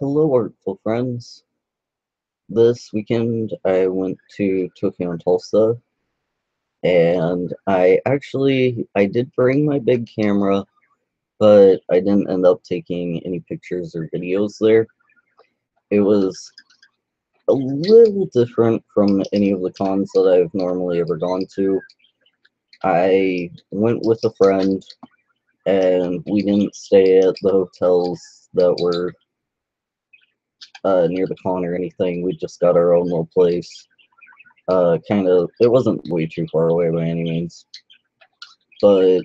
Hello, artful friends. This weekend I went to Tokyo and Tulsa, and I did bring my big camera, but I didn't end up taking any pictures or videos there. It was a little different from any of the cons that I've normally ever gone to. I went with a friend, and we didn't stay at the hotels that were near the con or anything. We just got our own little place. It wasn't way too far away by any means, but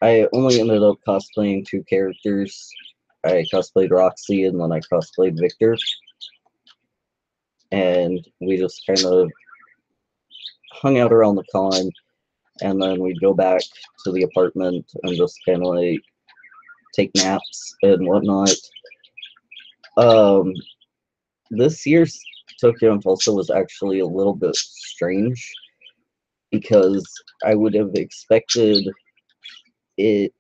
I only ended up cosplaying two characters. I cosplayed Roxy and then I cosplayed Victor, and we just kind of hung out around the con, and then we'd go back to the apartment and just kind of like take naps and whatnot. Um, this year's Tokyo and Tulsa was actually a little bit strange because I would have expected it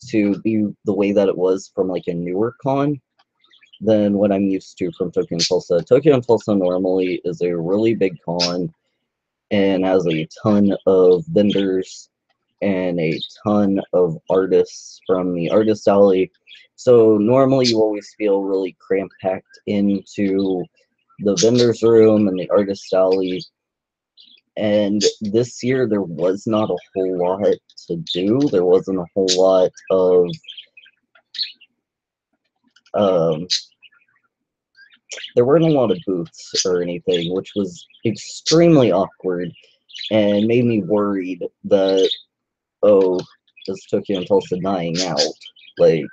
to be the way that it was from like a newer con than what I'm used to from Tokyo and Tulsa. Tokyo and Tulsa normally is a really big con and has a ton of vendors and a ton of artists from the artist alley. So normally you always feel really cramped packed into the vendors room and the artist alley. And this year there was not a whole lot to do. There wasn't a whole lot of um, there weren't a lot of booths or anything, which was extremely awkward and made me worried that, oh, is Tokyo and Tulsa dying out? Like,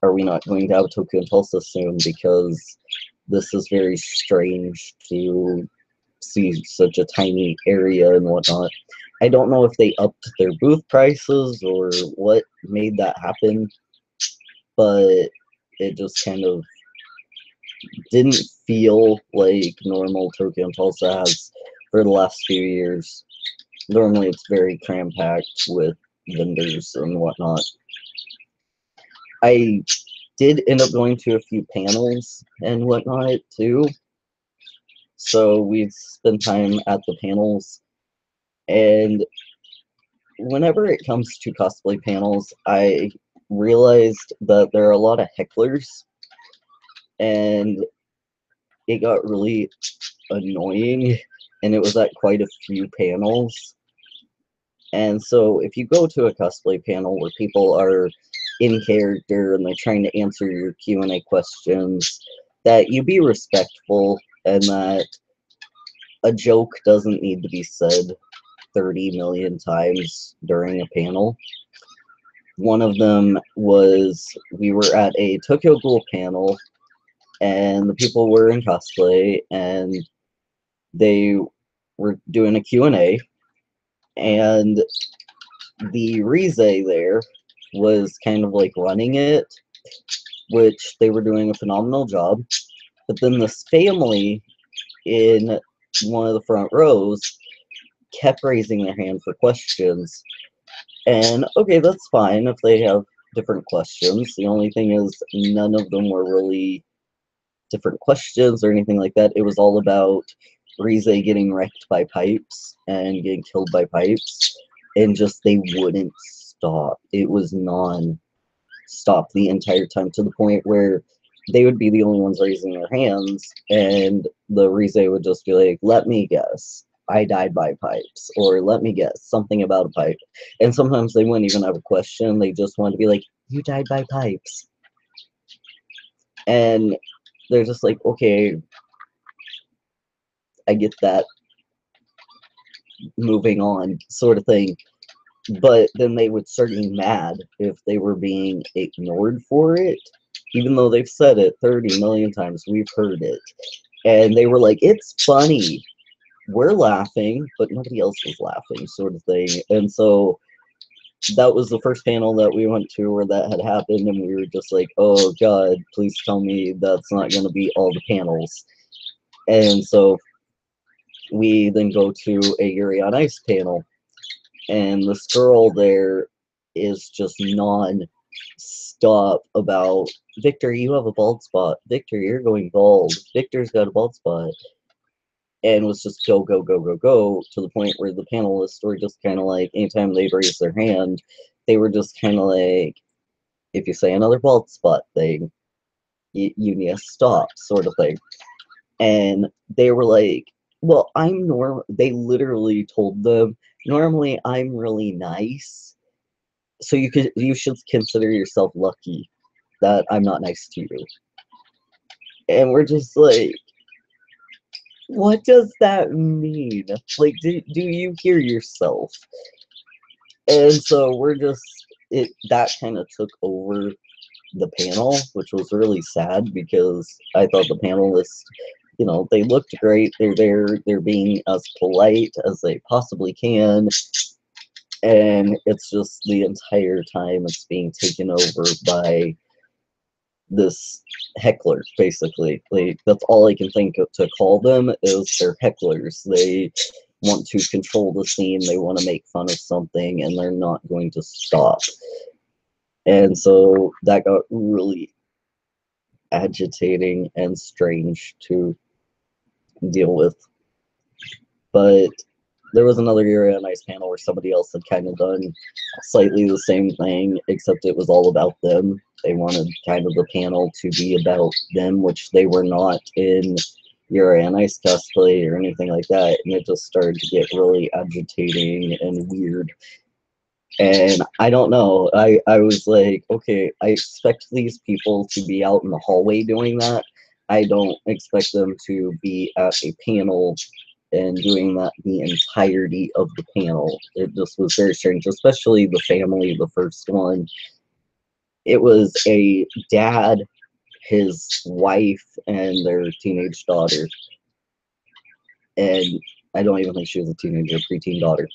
are we not going to have Tokyo and Tulsa soon? Because this is very strange to see such a tiny area and whatnot. I don't know if they upped their booth prices or what made that happen, but it just kind of didn't feel like normal Tokyo and Tulsa has for the last few years. Normally, it's very cram packed with vendors and whatnot. I did end up going to a few panels and whatnot too. So we'd spend time at the panels. And whenever it comes to cosplay panels, I realized that there are a lot of hecklers. And it got really annoying. And it was at quite a few panels. And so if you go to a cosplay panel where people are in character and they're trying to answer your Q&A questions, that you be respectful and that a joke doesn't need to be said 30 million times during a panel. One of them was we were at a Tokyo Ghoul panel and the people were in cosplay and they were doing a Q&A, and the Rize there was kind of like running it, which they were doing a phenomenal job. But then this family in one of the front rows kept raising their hand for questions. And okay, that's fine if they have different questions. The only thing is, none of them were really different questions or anything like that. It was all about Rize getting wrecked by pipes and getting killed by pipes, and just they wouldn't stop. It was non-stop the entire time, to the point where they would be the only ones raising their hands, and the Rize would just be like, let me guess, I died by pipes, or let me guess, something about a pipe. And sometimes they wouldn't even have a question, they just wanted to be like, you died by pipes. And they're just like, okay, I get that, moving on, sort of thing. But then they would start getting mad if they were being ignored for it, even though they've said it 30 million times. We've heard it. And they were like, it's funny. We're laughing, but nobody else was laughing, sort of thing. And so that was the first panel that we went to where that had happened, and we were just like, oh god, please tell me that's not going to be all the panels. And so we then go to a Yuri on Ice panel, and this girl there is just non stop about, Victor, you have a bald spot. Victor, you're going bald. Victor's got a bald spot. And was just go, go, go, go, go, to the point where the panelists were just kind of like, anytime they raised their hand, they were just kind of like, if you say another bald spot thing, you need to stop, sort of thing. And they were like, well, they literally told them, normally I'm really nice, so you should consider yourself lucky that I'm not nice to you. And we're just like, what does that mean? Like, do you hear yourself? And so we're just, that kind of took over the panel, which was really sad because I thought the panelists, they looked great. They're there, they're being as polite as they possibly can. And it's just the entire time it's being taken over by this heckler, basically. Like, that's all I can think of to call them, is they're hecklers. They want to control the scene, they want to make fun of something, and they're not going to stop. And so that got really agitating and strange to deal with. But there was another Yuri on Ice panel where somebody else had kind of done slightly the same thing, except it was all about them. They wanted kind of the panel to be about them, which they were not in Yuri on Ice cosplay or anything like that. And it just started to get really agitating and weird. And I don't know, I was like, okay, I expect these people to be out in the hallway doing that. I don't expect them to be at a panel and doing that the entirety of the panel. It just was very strange, especially the family, the first one. It was a dad, his wife, and their teenage daughter. And I don't even think she was a teenager, preteen daughter.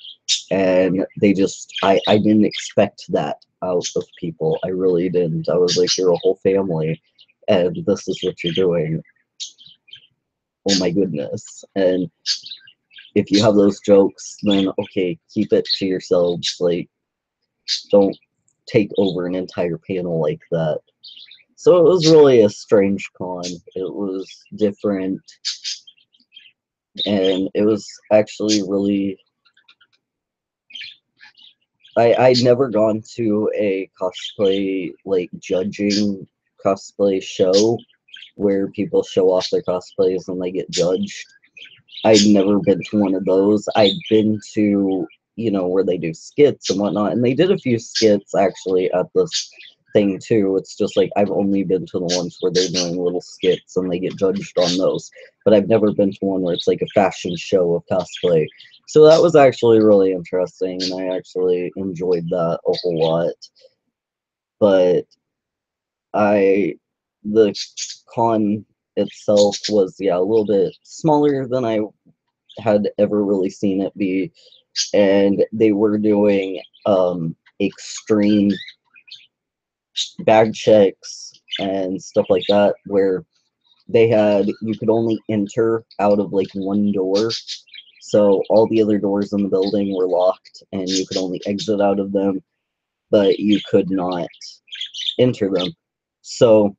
And they just, I didn't expect that out of people. I really didn't. I was like, you're a whole family, and this is what you're doing. Oh my goodness. And if you have those jokes, then okay, keep it to yourselves. Like, don't take over an entire panel like that. So it was really a strange con. It was different, and it was actually really, I'd never gone to a cosplay, like, judging cosplay show where people show off their cosplays and they get judged. I'd never been to one of those. I'd been to, where they do skits and whatnot, and they did a few skits actually at this thing too. It's just like, I've only been to the ones where they're doing little skits and they get judged on those. But I've never been to one where it's like a fashion show of cosplay. So that was actually really interesting, and I actually enjoyed that a whole lot. But the con itself was, yeah, a little bit smaller than I had ever really seen it be, and they were doing extreme bag checks and stuff like that, where you could only enter out of like one door. So all the other doors in the building were locked, and you could only exit out of them, but you could not enter them. So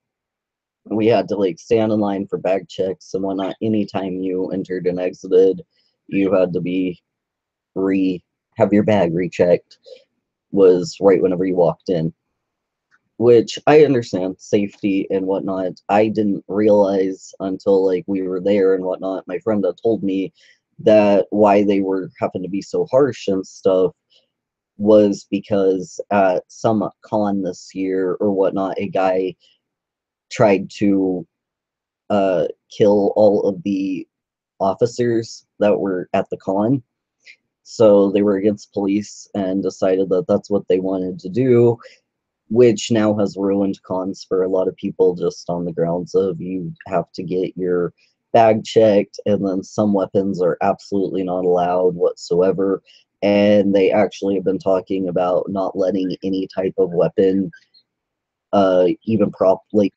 we had to like stand in line for bag checks and whatnot. Anytime you entered and exited, you had to have your bag rechecked. Was right whenever you walked in, which I understand, safety and whatnot. I didn't realize until like we were there and whatnot. My friend had told me that why they were happened to be so harsh and stuff was because at some con this year or whatnot, a guy tried to kill all of the officers that were at the con. So they were against police and decided that that's what they wanted to do, which now has ruined cons for a lot of people, just on the grounds of you have to get your bag checked, and then some weapons are absolutely not allowed whatsoever. And they actually have been talking about not letting any type of weapon, even like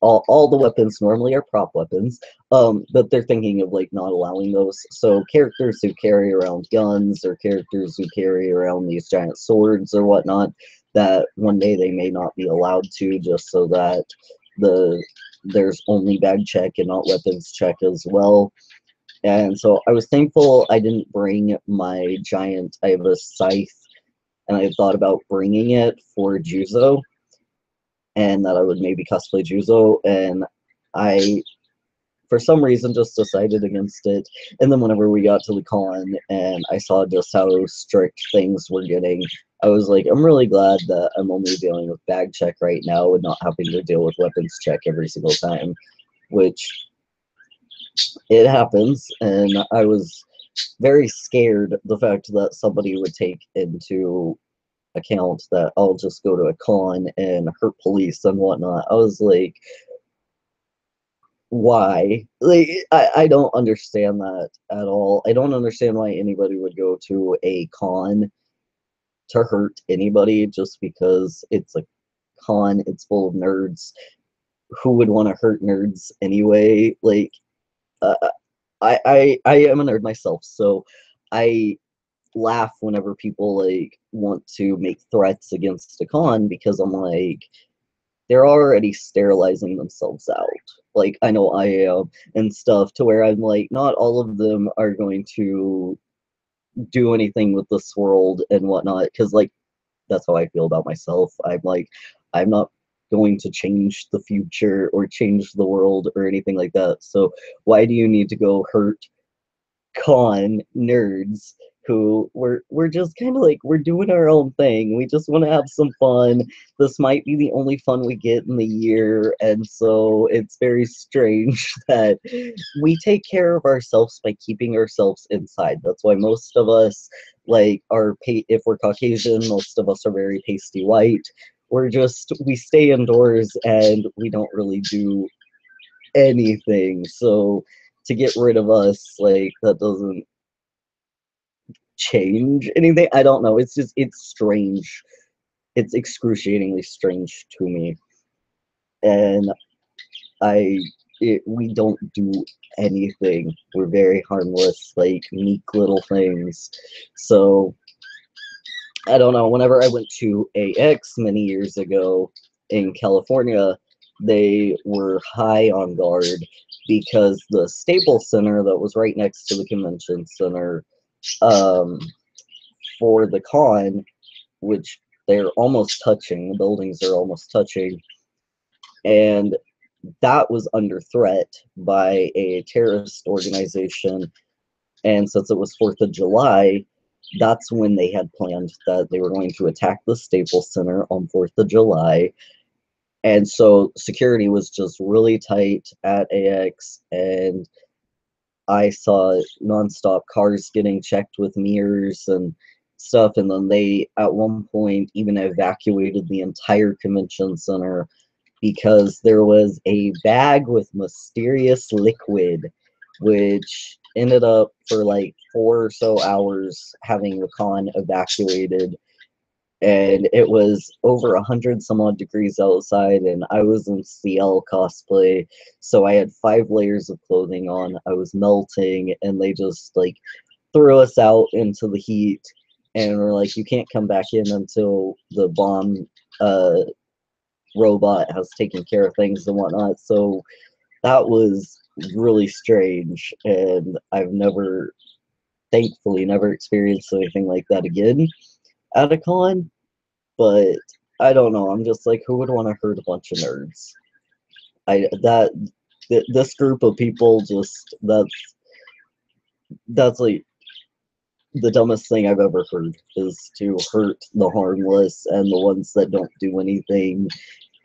all the weapons normally are prop weapons, but they're thinking of like not allowing those. So characters who carry around guns, or characters who carry around these giant swords or whatnot, that one day they may not be allowed to, just so that there's only bag check and not weapons check as well. And so I was thankful I didn't bring my giant. I have a scythe, and I thought about bringing it for Juzo, and that I would maybe cosplay Juzo, and I, for some reason, just decided against it. And then whenever we got to the con and I saw just how strict things were getting, I was like, I'm really glad that I'm only dealing with bag check right now and not having to deal with weapons check every single time, which it happens. And I was very scared the fact that somebody would take into account that I'll just go to a con and hurt police and whatnot. I was like, why? Like, I don't understand that at all. I don't understand why anybody would go to a con to hurt anybody just because it's a con, it's full of nerds. Who would want to hurt nerds anyway? Like, uh, I am a nerd myself, so I laugh whenever people like want to make threats against a con because I'm like, they're already sterilizing themselves out. Like, I know I am and stuff, to where I'm like, not all of them are going to do anything with this world and whatnot, because like that's how I feel about myself. I'm like, I'm not going to change the future or change the world or anything like that. So why do you need to go hurt con nerds who we're just kind of like, we're doing our own thing. We just want to have some fun. This might be the only fun we get in the year, and so it's very strange that we take care of ourselves by keeping ourselves inside. That's why most of us like if we're Caucasian, most of us are very pasty white. We stay indoors and we don't really do anything. So to get rid of us, like, that doesn't change anything. I don't know. It's just, it's strange. It's excruciatingly strange to me. And we don't do anything. We're very harmless, like meek little things. So I don't know. Whenever I went to AX many years ago in California, they were high on guard because the Staples Center that was right next to the convention center, um, for the con, which they're almost touching, the buildings are almost touching, and that was under threat by a terrorist organization. And since it was 4th of July, that's when they had planned that they were going to attack the Staples Center on 4th of July. And so security was just really tight at AX, and I saw nonstop cars getting checked with mirrors and stuff. And then they, at one point, even evacuated the entire convention center because there was a bag with mysterious liquid, which ended up for like 4 or so hours having the con evacuated. And it was over 100 some odd degrees outside, and I was in CL cosplay, so I had 5 layers of clothing on. I was melting, and they just like threw us out into the heat, and were like, you can't come back in until the bomb uh robot has taken care of things and whatnot. So that was really strange, and I've never, thankfully, never experienced anything like that again at a con. But I don't know. I'm just like, who would want to hurt a bunch of nerds? This group of people, just that's like the dumbest thing I've ever heard, is to hurt the harmless and the ones that don't do anything,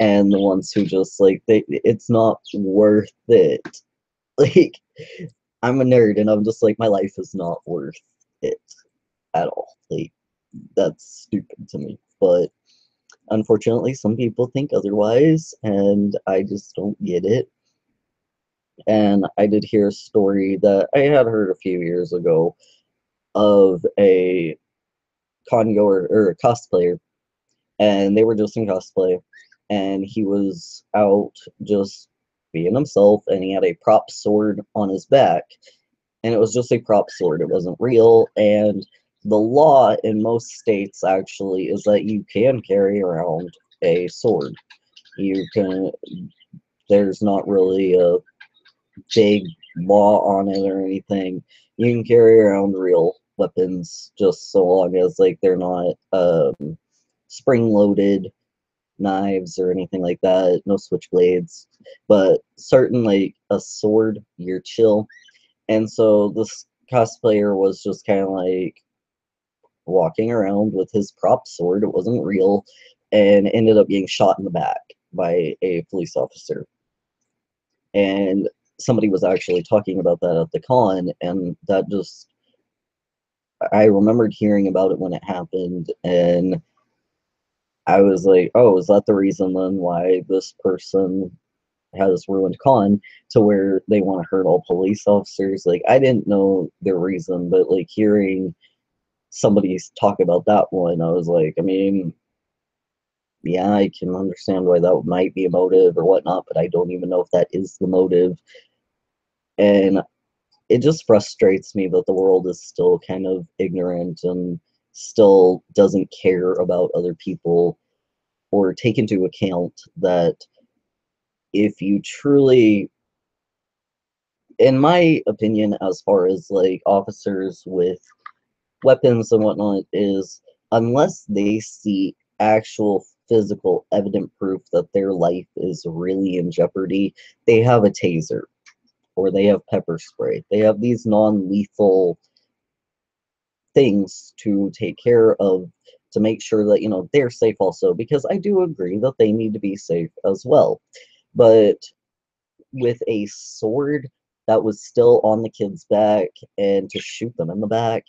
and the ones who just like, it's not worth it. Like, I'm a nerd and I'm just like, my life is not worth it at all. Like, that's stupid to me. But unfortunately, some people think otherwise, and I just don't get it. And I did hear a story that I had heard a few years ago of a con goer or a cosplayer, and they were just in cosplay, and he was out just being himself, and he had a prop sword on his back, and it was just a prop sword. It wasn't real, and the law in most states actually is that you can carry around a sword. You can, there's not really a big law on it or anything. You can carry around real weapons just so long as like they're not spring loaded knives or anything like that, no switchblades. But certain like a sword, you're chill. And so this cosplayer was just kind of like walking around with his prop sword. It wasn't real, and ended up getting shot in the back by a police officer. And somebody was actually talking about that at the con, and that just, I remembered hearing about it when it happened, and I was like, oh, is that the reason then why this person has ruined con to where they want to hurt all police officers? Like, I didn't know the reason, but like hearing somebody talk about that one, I was like, I mean, yeah, I can understand why that might be a motive or whatnot, but I don't even know if that is the motive. And it just frustrates me that the world is still kind of ignorant and still doesn't care about other people or take into account that if you truly, in my opinion, as far as like officers with weapons and whatnot, is unless they see actual physical evident proof that their life is really in jeopardy, they have a taser or they have pepper spray. They have these non-lethal things to take care of to make sure that, you know, they're safe also, because I do agree that they need to be safe as well. But with a sword that was still on the kid's back and to shoot them in the back,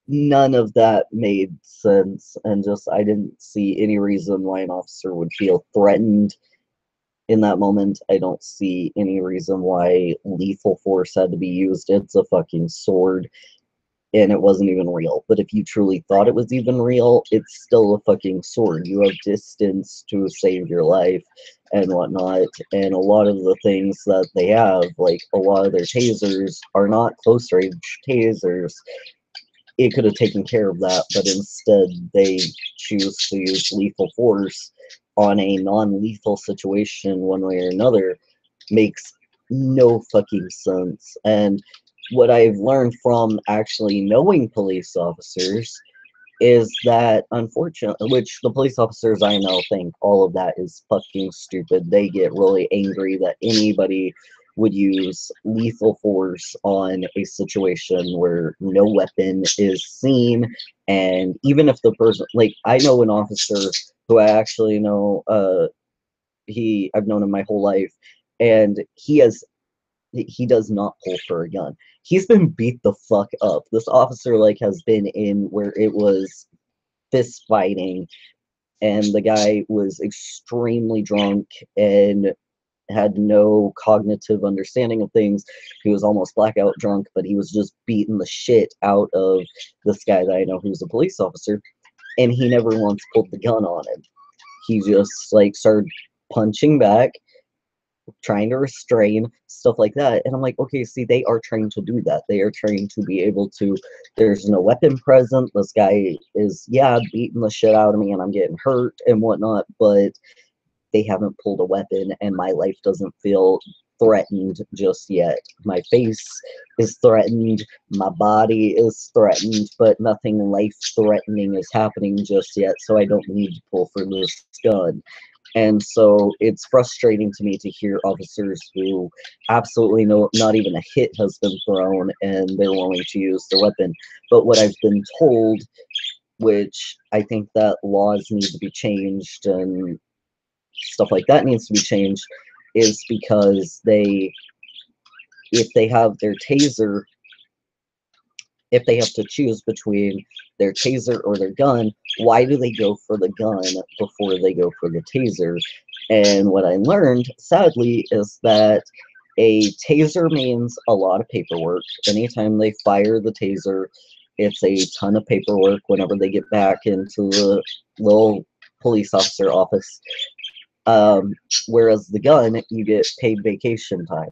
none of that made sense. And just, I didn't see any reason why an officer would feel threatened in that moment. I don't see any reason why lethal force had to be used. It's a fucking sword, and it wasn't even real. But if you truly thought it was even real, it's still a fucking sword. You have distance to save your life and whatnot. And a lot of the things that they have, like a lot of their tasers, are not close range tasers. It could have taken care of that, but instead they choose to use lethal force on a non-lethal situation one way or another. Makes no fucking sense. And what I've learned from actually knowing police officers is that, unfortunately, which the police officers I know think all of that is fucking stupid. They get really angry that anybody would use lethal force on a situation where no weapon is seen. And even if the person, like, I know an officer who I actually know, I've known him my whole life, and he does not pull for a gun. He's been beat the fuck up. This officer like has been in where it was fist fighting, and the guy was extremely drunk and had no cognitive understanding of things. He was almost blackout drunk, but he was just beating the shit out of this guy that I know who's a police officer, and he never once pulled the gun on him. He just like started punching back, trying to restrain, stuff like that. And I'm like, okay, see, they are trained to do that. They are trained to be able to, there's no weapon present. This guy is, yeah, beating the shit out of me and I'm getting hurt and whatnot, but they haven't pulled a weapon and my life doesn't feel threatened just yet. My face is threatened, my body is threatened, but nothing life threatening is happening just yet, so I don't need to pull for this gun. And so it's frustrating to me to hear officers who absolutely know not even a hit has been thrown and they're willing to use the weapon. But what I've been told, which I think that laws need to be changed and stuff like that needs to be changed, is because if they have their taser, if they have to choose between their taser or their gun, why do they go for the gun before they go for the taser? And what I learned, sadly, is that a taser means a lot of paperwork. Anytime they fire the taser, it's a ton of paperwork whenever they get back into the little police officer office. Whereas the gun, you get paid vacation time.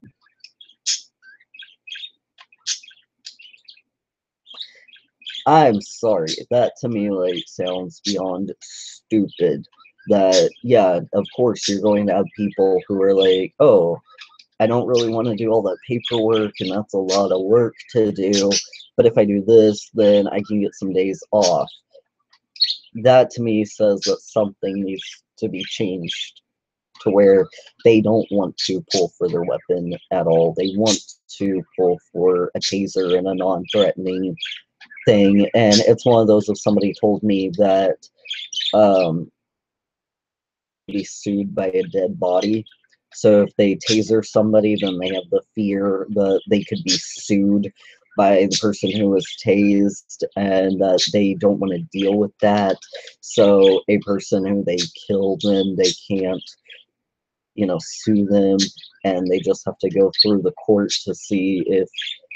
I'm sorry. That to me like sounds beyond stupid. That yeah, of course you're going to have people who are like, oh, I don't really want to do all that paperwork and that's a lot of work to do. But if I do this, then I can get some days off. That to me says that something needs to be changed to where they don't want to pull for their weapon at all. They want to pull for a taser and a non-threatening thing. And it's one of those if somebody told me that um, be sued by a dead body. So if they taser somebody, then they have the fear that they could be sued by the person who was tased, and that they don't want to deal with that. So a person who they killed, then they can't, sue them, and they just have to go through the court to see if,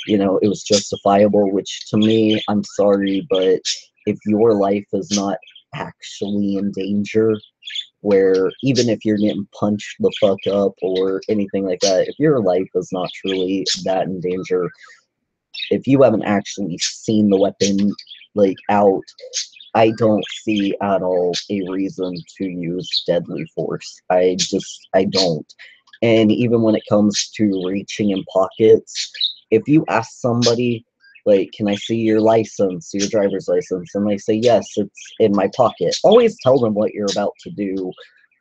it was justifiable, which to me, I'm sorry, but if your life is not actually in danger, where even if you're getting punched the fuck up or anything like that, if your life is not truly that in danger, if you haven't actually seen the weapon like out, I don't see at all a reason to use deadly force. I don't. And even when it comes to reaching in pockets, if you ask somebody, like, can I see your license, your driver's license? And they say, yes, it's in my pocket. Always tell them what you're about to do,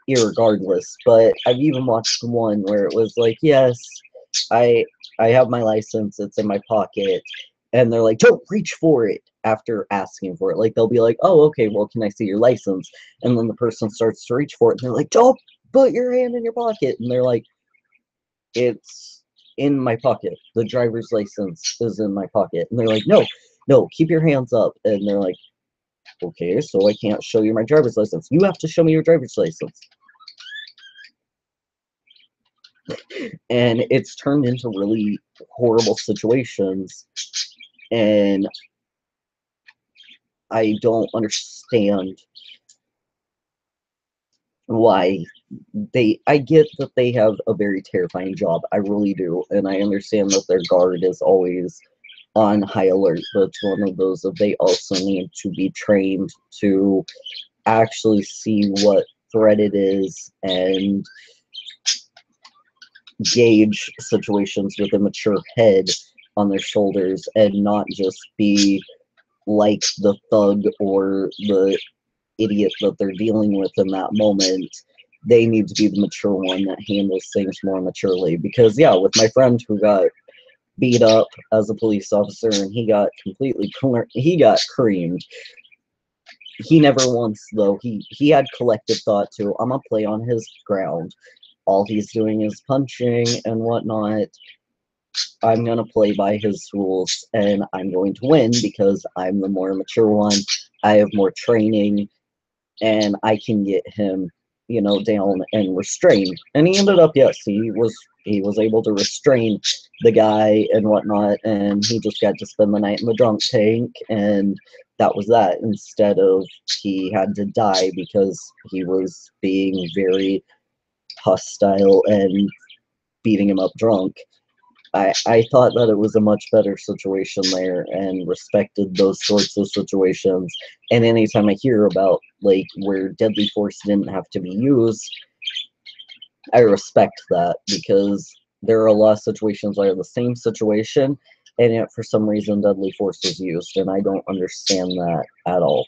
irregardless. But I've even watched one where it was like, yes, I I have my license, it's in my pocket, and they're like, don't reach for it after asking for it. Like they'll be like, oh, okay, well, can I see your license? And then the person starts to reach for it, and they're like, don't put your hand in your pocket. And they're like, it's in my pocket. The driver's license is in my pocket. And they're like, no, no, keep your hands up. And they're like, okay, so I can't show you my driver's license. You have to show me your driver's license. And it's turned into really horrible situations. And I don't understand why I get that they have a very terrifying job. I really do. And I understand that their guard is always on high alert, but it's one of those that they also need to be trained to actually see what threat it is and gauge situations with a mature head on their shoulders and not just be like the thug or the idiot that they're dealing with in that moment. They need to be the mature one that handles things more maturely. Because yeah, with my friend who got beat up as a police officer and he got creamed. He never once though he had collective thought to I'm gonna play on his ground. All he's doing is punching and whatnot. I'm gonna play by his rules and I'm going to win because I'm the more mature one. I have more training and I can get him, down and restrained. And he ended up, yes, he was able to restrain the guy and whatnot, and he just got to spend the night in the drunk tank, and that was that. Instead of he had to die because he was being very hostile and beating him up drunk. I thought that it was a much better situation there and respected those sorts of situations. And anytime I hear about like where deadly force didn't have to be used, I respect that because there are a lot of situations where the same situation and yet for some reason deadly force was used, and I don't understand that at all.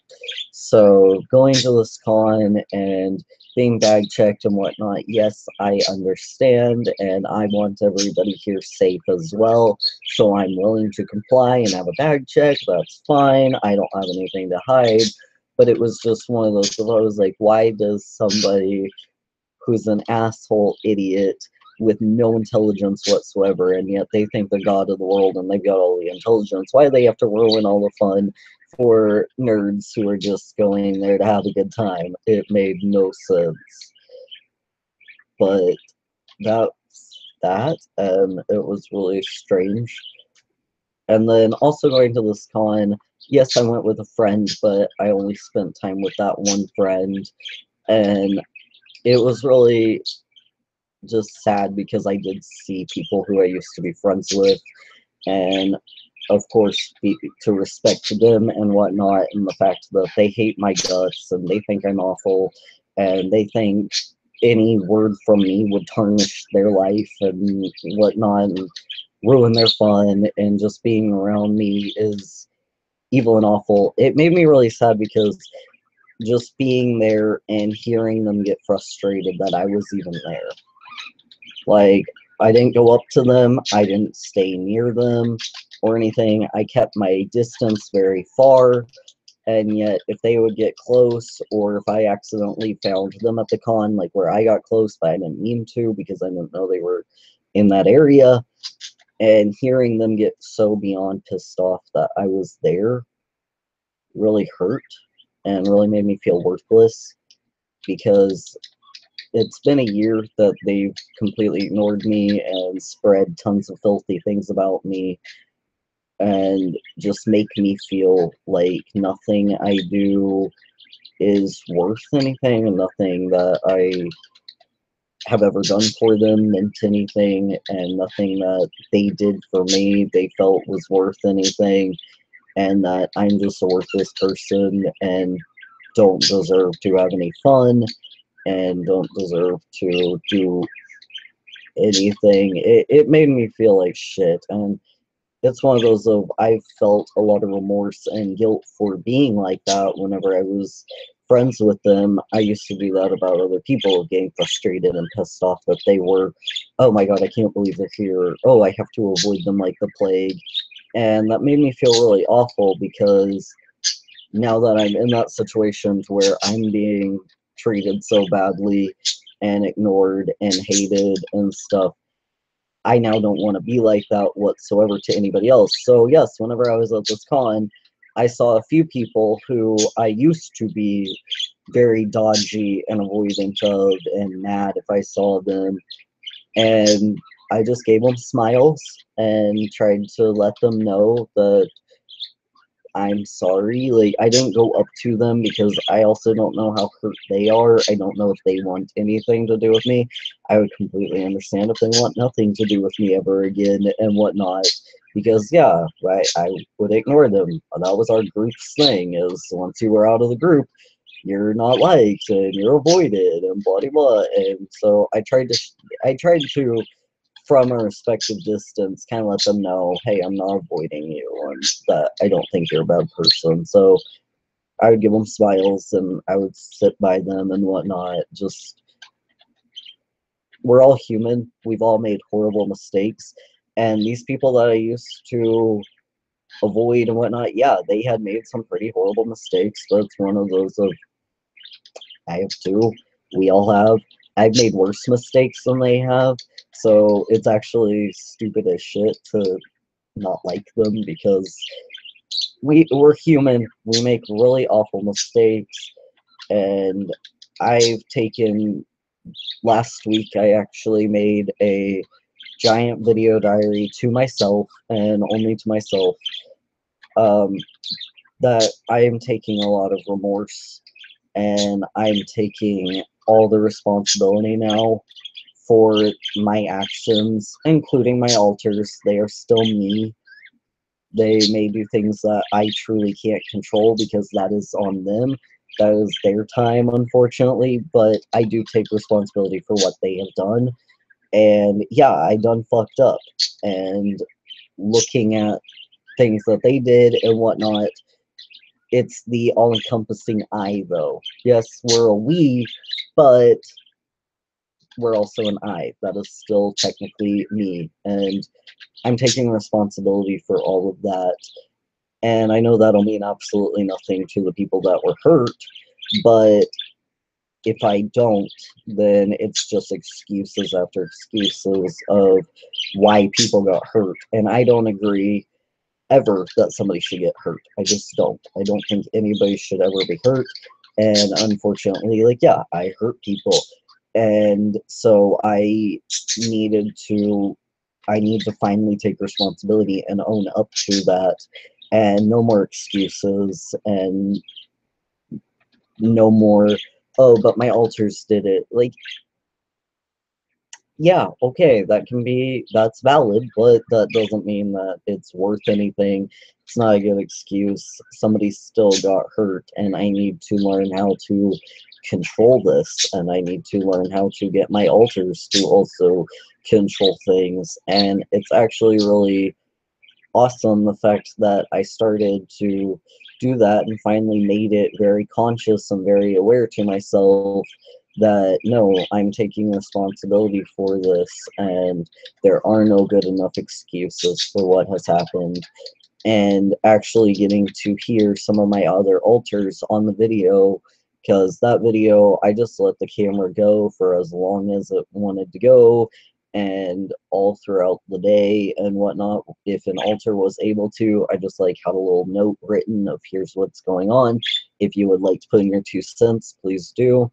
So going to this con and being bag checked and whatnot, yes, I understand, and I want everybody here safe as well. So I'm willing to comply and have a bag check. That's fine. I don't have anything to hide. But it was just one of those. I was like, why does somebody who's an asshole idiot with no intelligence whatsoever, and yet they think they're god of the world and they've got all the intelligence? Why do they have to ruin all the fun for nerds who are just going there to have a good time? It made no sense. But that's that, and it was really strange. And then also going to this con, yes, I went with a friend, but I only spent time with that one friend, and it was really just sad because I did see people who I used to be friends with, and of course, to respect them and whatnot, and the fact that they hate my guts and they think I'm awful, and they think any word from me would tarnish their life and whatnot, and ruin their fun, and just being around me is evil and awful. It made me really sad because just being there and hearing them get frustrated that I was even there. Like, I didn't go up to them, I didn't stay near them or anything. I kept my distance very far, and yet if they would get close, or if I accidentally found them at the con, like where I got close but I didn't mean to because I didn't know they were in that area, and hearing them get so beyond pissed off that I was there really hurt and really made me feel worthless, because it's been a year that they've completely ignored me and spread tons of filthy things about me and just make me feel like nothing I do is worth anything, and nothing that I have ever done for them meant anything, and nothing that they did for me they felt was worth anything, and that I'm just a worthless person and don't deserve to have any fun and don't deserve to do anything. It made me feel like shit, and it's one of those of I've felt a lot of remorse and guilt for being like that whenever I was friends with them. I used to do that about other people, getting frustrated and pissed off that they were, oh my god, I can't believe they're here. Oh, I have to avoid them like the plague. And that made me feel really awful, because now that I'm in that situation to where I'm being treated so badly and ignored and hated and stuff, I now don't want to be like that whatsoever to anybody else. So yes, whenever I was at this con, I saw a few people who I used to be very dodgy and avoidant of and mad if I saw them, and I just gave them smiles and tried to let them know that I'm sorry. Like, I didn't go up to them because I also don't know how hurt they are. I don't know if they want anything to do with me. I would completely understand if they want nothing to do with me ever again and whatnot. Because, yeah, I would ignore them. That was our group's thing, is once you were out of the group, you're not liked and you're avoided and blah blah blah. And so I tried to from a respective distance, kind of let them know, hey, I'm not avoiding you, and that I don't think you're a bad person. So I would give them smiles and I would sit by them and whatnot. Just, we're all human. We've all made horrible mistakes. And these people that I used to avoid and whatnot, yeah, they had made some pretty horrible mistakes, but it's one of those of, I have too. We all have. I've made worse mistakes than they have. So it's actually stupid as shit to not like them, because we're human. We make really awful mistakes, and I've taken last week I actually made a giant video diary to myself and only to myself, um, that I am taking a lot of remorse, and I'm taking all the responsibility now for my actions, including my alters. They are still me. They may do things that I truly can't control because that is on them. That is their time, unfortunately, but I do take responsibility for what they have done. And yeah, I done fucked up. And looking at things that they did and whatnot, it's the all-encompassing I, though. Yes, we're a we, but we're also an I. That is still technically me. And I'm taking responsibility for all of that. And I know that'll mean absolutely nothing to the people that were hurt, but if I don't, then it's just excuses after excuses of why people got hurt. And I don't agree ever that somebody should get hurt. I just don't. I don't think anybody should ever be hurt. And unfortunately, like, yeah, I hurt people. And so I need to finally take responsibility and own up to that, and no more excuses, and no more, oh, but my alters did it. Like, yeah, okay, that's valid, but that doesn't mean that it's worth anything. It's not a good excuse. Somebody still got hurt, and I need to learn how to control this, and I need to learn how to get my alters to also control things. And it's actually really awesome the fact that I started to do that and finally made it very conscious and very aware to myself that no, I'm taking responsibility for this, and there are no good enough excuses for what has happened. And actually getting to hear some of my other alters on the video, because that video I just let the camera go for as long as it wanted to go, and all throughout the day and whatnot. If an alter was able to, I just like had a little note written of here's what's going on. If you would like to put in your 2 cents, please do.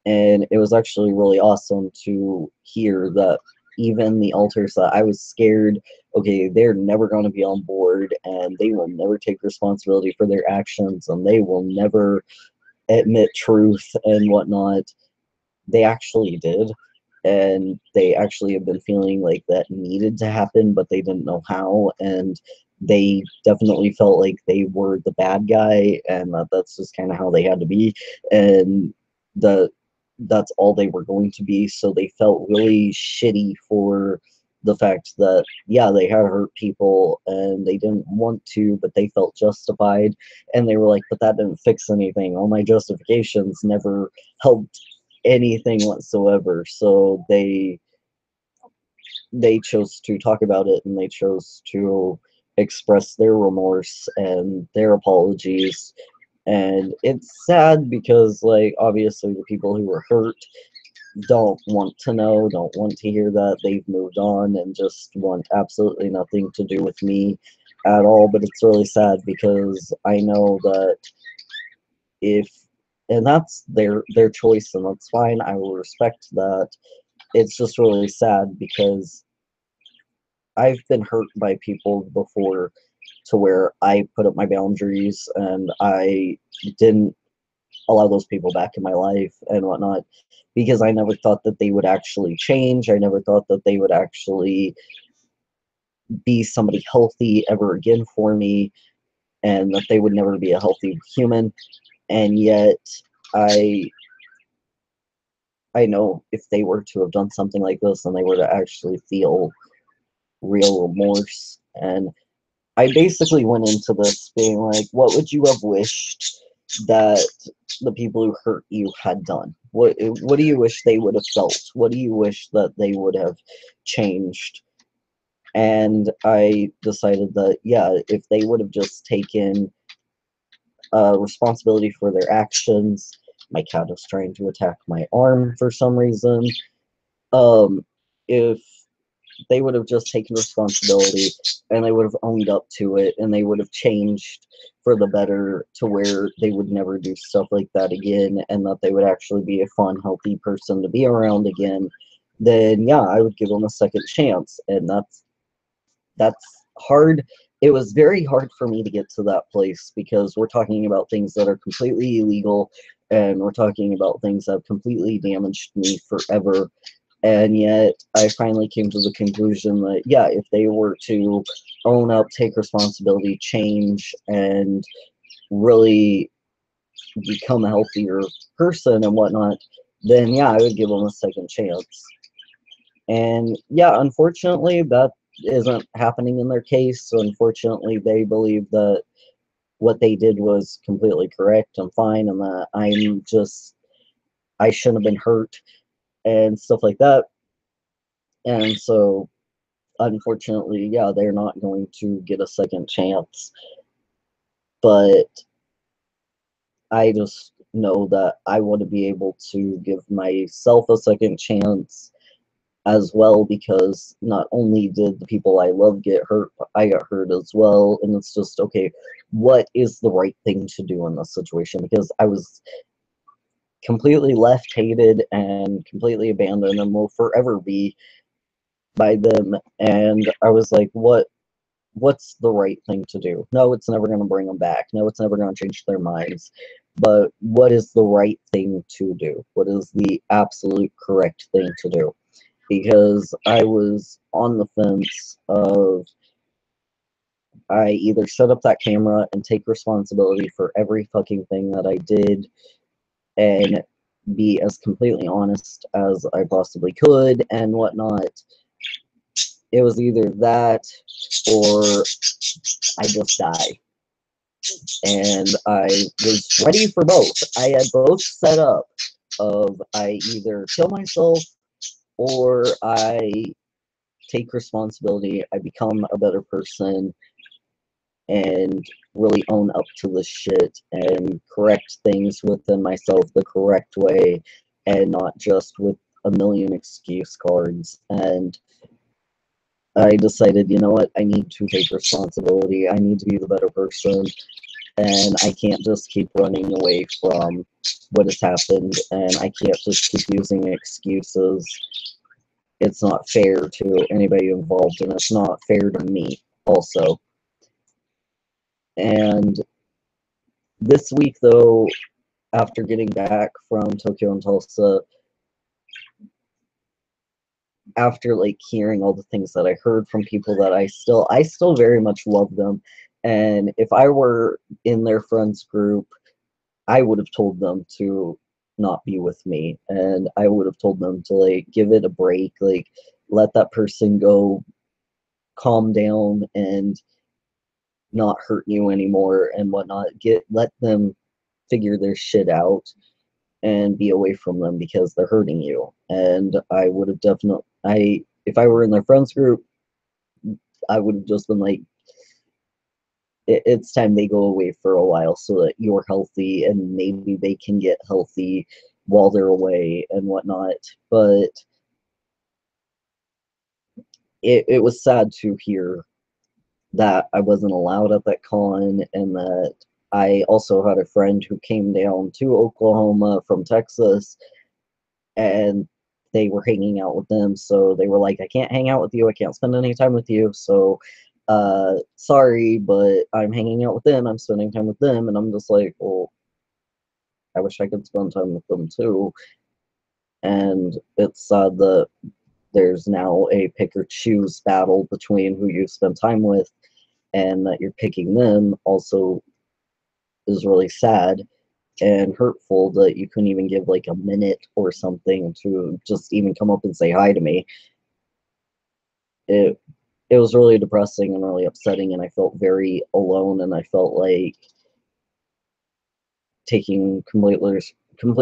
And it was actually really awesome to hear that even the alters that I was scared, okay, they're never going to be on board, and they will never take responsibility for their actions, and they will never admit truth and whatnot, they actually did. And they actually have been feeling like that needed to happen, but they didn't know how. And they definitely felt like they were the bad guy, and that's just kind of how they had to be. And the that's all they were going to be. So they felt really shitty for the fact that, yeah, they had hurt people and they didn't want to, but they felt justified. And they were like, but that didn't fix anything. All my justifications never helped anything whatsoever. So they chose to talk about it, and they chose to express their remorse and their apologies. And it's sad because, like, obviously the people who were hurt don't want to know, don't want to hear that they've moved on, and just want absolutely nothing to do with me at all. But it's really sad because I know that if, and that's their choice, and that's fine, I will respect that. It's just really sad because I've been hurt by people before, to where I put up my boundaries and I didn't allow those people back in my life and whatnot, because I never thought that they would actually change. I never thought that they would actually be somebody healthy ever again for me, and that they would never be a healthy human. And yet, I I know if they were to have done something like this, and they were to actually feel real remorse. And I basically went into this being like, what would you have wished that the people who hurt you had done? What do you wish they would have felt? What do you wish that they would have changed? And I decided that, yeah, if they would have just taken responsibility for their actions. My cat is trying to attack my arm for some reason. If they would have just taken responsibility, and they would have owned up to it, and they would have changed for the better, to where they would never do stuff like that again, and that they would actually be a fun, healthy person to be around again, then yeah, I would give them a second chance. And that's hard. It was very hard for me to get to that place, because we're talking about things that are completely illegal, and we're talking about things that have completely damaged me forever. And yet I finally came to the conclusion that, yeah, if they were to own up, take responsibility, change, and really become a healthier person and whatnot, then yeah, I would give them a second chance. And yeah, unfortunately, that isn't happening in their case. So unfortunately, they believe that what they did was completely correct and fine, and that I shouldn't have been hurt and stuff like that. And so unfortunately, yeah, they're not going to get a second chance. But I just know that I want to be able to give myself a second chance as well, because not only did the people I love get hurt, but I got hurt as well. And it's just, okay, what is the right thing to do in this situation? Because I was completely left, hated, and completely abandoned, and will forever be by them. And I was like, what's the right thing to do? No, it's never going to bring them back. No, it's never going to change their minds. But what is the right thing to do? What is the absolute correct thing to do? because I was on the fence of I either set up that camera and take responsibility for every fucking thing that I did and be as completely honest as I possibly could and whatnot. It was either that or I just die. And I was ready for both. I had both set up of I either kill myself or I take responsibility, I become a better person and really own up to this shit and correct things within myself the correct way and not just with a million excuse cards. And I decided, you know what, I need to take responsibility. I need to be the better person, and I can't just keep running away from what has happened, and I can't just keep using excuses. It's not fair to anybody involved, and it's not fair to me also. And this week, though, after getting back from Tokyo and Tulsa, after like hearing all the things that I heard from people that I still very much love them. And if I were in their friends group, I would have told them to not be with me. And I would have told them to like give it a break, like let that person go calm down and not hurt you anymore and whatnot. Let them figure their shit out and be away from them because they're hurting you. And I would have definitely, if I were in their friends group, I would have just been like, it's time they go away for a while so that you're healthy and maybe they can get healthy while they're away and whatnot. But it was sad to hear that I wasn't allowed at that con and that I also had a friend who came down to Oklahoma from Texas and they were hanging out with them. So they were like, I can't hang out with you. I can't spend any time with you. So, sorry, but I'm hanging out with them. I'm spending time with them. And I'm just like, well, I wish I could spend time with them too. And it's sad that there's now a pick or choose battle between who you spend time with and that you're picking them also is really sad and hurtful that you couldn't even give like a minute or something to just even come up and say hi to me. It it was really depressing and really upsetting and I felt very alone and I felt like taking complete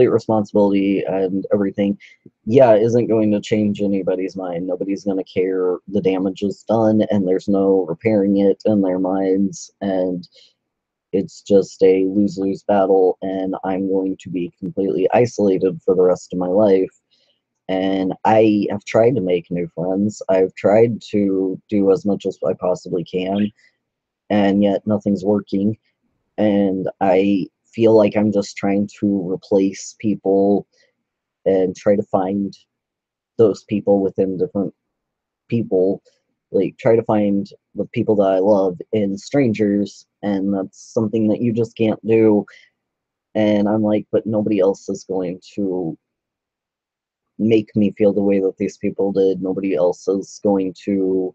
responsibility and everything, yeah, isn't going to change anybody's mind. Nobody's going to care. The damage is done and there's no repairing it in their minds. And it's just a lose-lose battle. And I'm going to be completely isolated for the rest of my life. And I have tried to make new friends. I've tried to do as much as I possibly can. And yet nothing's working. And I feel like I'm just trying to replace people and try to find those people within different people, like try to find the people that I love in strangers, and that's something that you just can't do. And I'm like, but nobody else is going to make me feel the way that these people did. Nobody else is going to,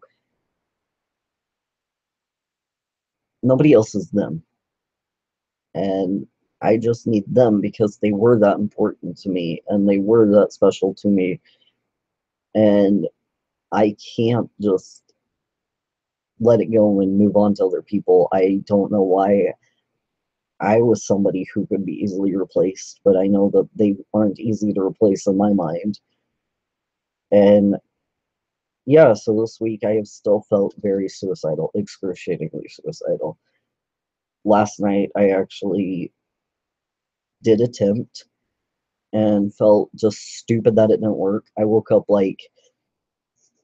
nobody else is them. And I just need them because they were that important to me and they were that special to me. And I can't just let it go and move on to other people. I don't know why I was somebody who could be easily replaced, but I know that they aren't easy to replace in my mind. And yeah, so this week I have still felt very suicidal, excruciatingly suicidal. Last night I actually did attempt and felt just stupid that it didn't work. I woke up like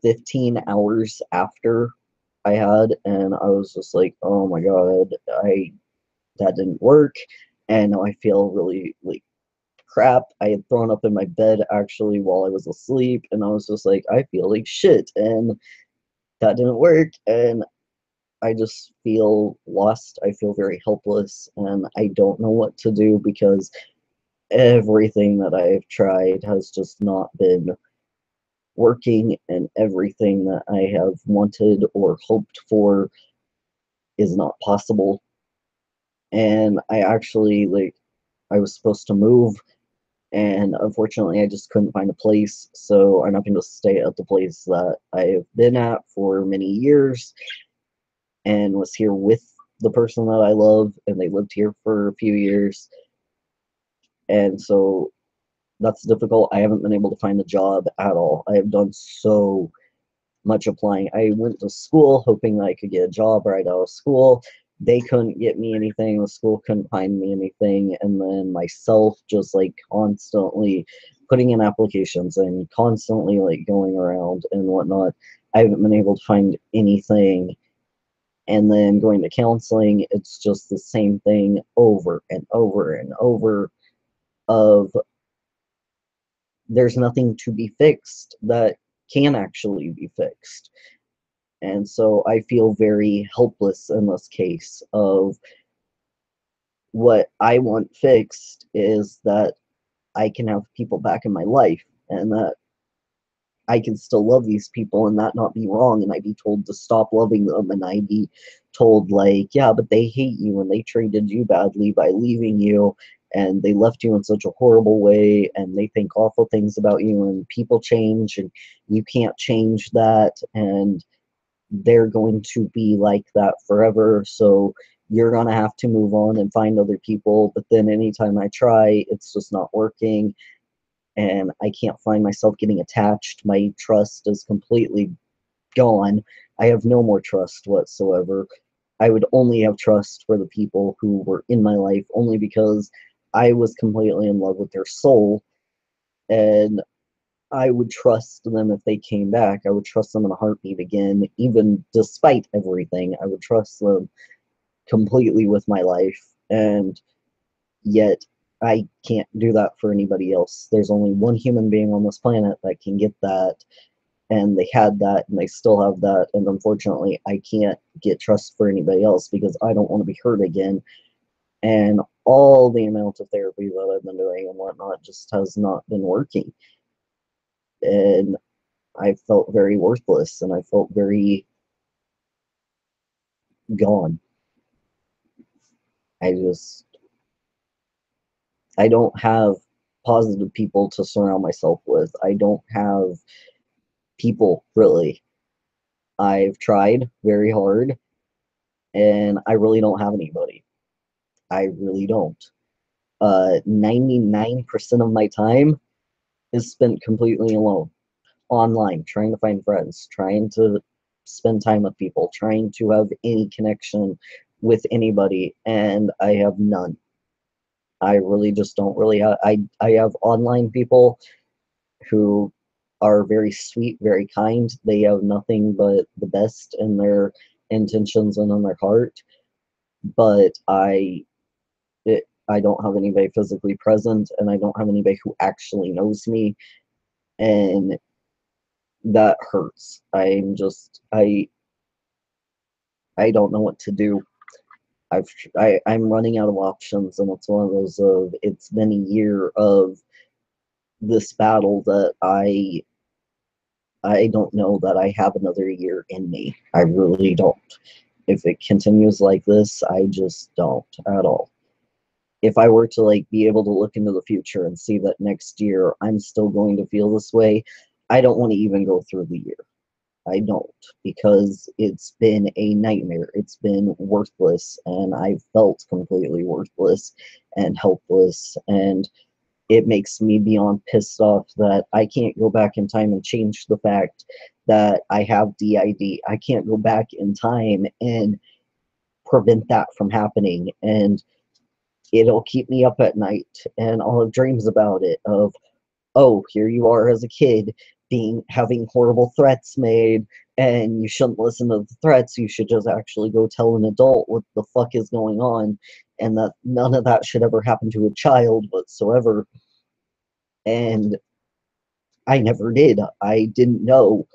15 hours after I had, and I was just like, oh my god, I that didn't work, and now I feel really like crap. I had thrown up in my bed actually while I was asleep, and I was just like, I feel like shit, and that didn't work, and I just feel lost. I feel very helpless, and I don't know what to do because everything that I've tried has just not been working, and everything that I have wanted or hoped for is not possible. And I actually, like, I was supposed to move, and unfortunately I just couldn't find a place, so I'm having to stay at the place that I've been at for many years and was here with the person that I love, and they lived here for a few years. And so that's difficult. I haven't been able to find a job at all. I have done so much applying. I went to school hoping I could get a job right out of school. They couldn't get me anything. The school couldn't find me anything. And then myself just like constantly putting in applications and constantly like going around and whatnot. I haven't been able to find anything. And then going to counseling, it's just the same thing over and over and over of there's nothing to be fixed that can actually be fixed. And so I feel very helpless in this case of what I want fixed is that I can have people back in my life and that I can still love these people and that not be wrong, and I be told to stop loving them, and I be told like, yeah, but they hate you and they treated you badly by leaving you and they left you in such a horrible way and they think awful things about you and people change and you can't change that and they're going to be like that forever. So you're going to have to move on and find other people. But then anytime I try, it's just not working. And I can't find myself getting attached. My trust is completely gone. I have no more trust whatsoever. I would only have trust for the people who were in my life only because I was completely in love with their soul. And I would trust them if they came back. I would trust them in a heartbeat again, even despite everything. I would trust them completely with my life. And yet, I can't do that for anybody else. There's only one human being on this planet that can get that. And they had that, and they still have that. And unfortunately, I can't get trust for anybody else because I don't want to be hurt again. And all the amount of therapy that I've been doing and whatnot just has not been working. And I felt very worthless and I felt very gone. I just, I don't have positive people to surround myself with. I don't have people, really. I've tried very hard and I really don't have anybody. I really don't. 99% of my time is spent completely alone, online, trying to find friends, trying to spend time with people, trying to have any connection with anybody, and I have none. I really just don't really have. I have online people who are very sweet, very kind. They have nothing but the best in their intentions and in their heart. But I don't have anybody physically present, and I don't have anybody who actually knows me, and that hurts. I don't know what to do. I'm running out of options, and it's one of those of it's been a year of this battle that I don't know that I have another year in me. I really don't. If it continues like this, I just don't at all. If I were to like be able to look into the future and see that next year I'm still going to feel this way, I don't want to even go through the year. I don't, because it's been a nightmare. It's been worthless, and I felt completely worthless and helpless, and it makes me beyond pissed off that I can't go back in time and change the fact that I have DID. I can't go back in time and prevent that from happening, and it'll keep me up at night, and I'll have dreams about it of, oh, here you are as a kid having horrible threats made, and you shouldn't listen to the threats. You should just actually go tell an adult what the fuck is going on, and that none of that should ever happen to a child whatsoever. And I never did. I didn't know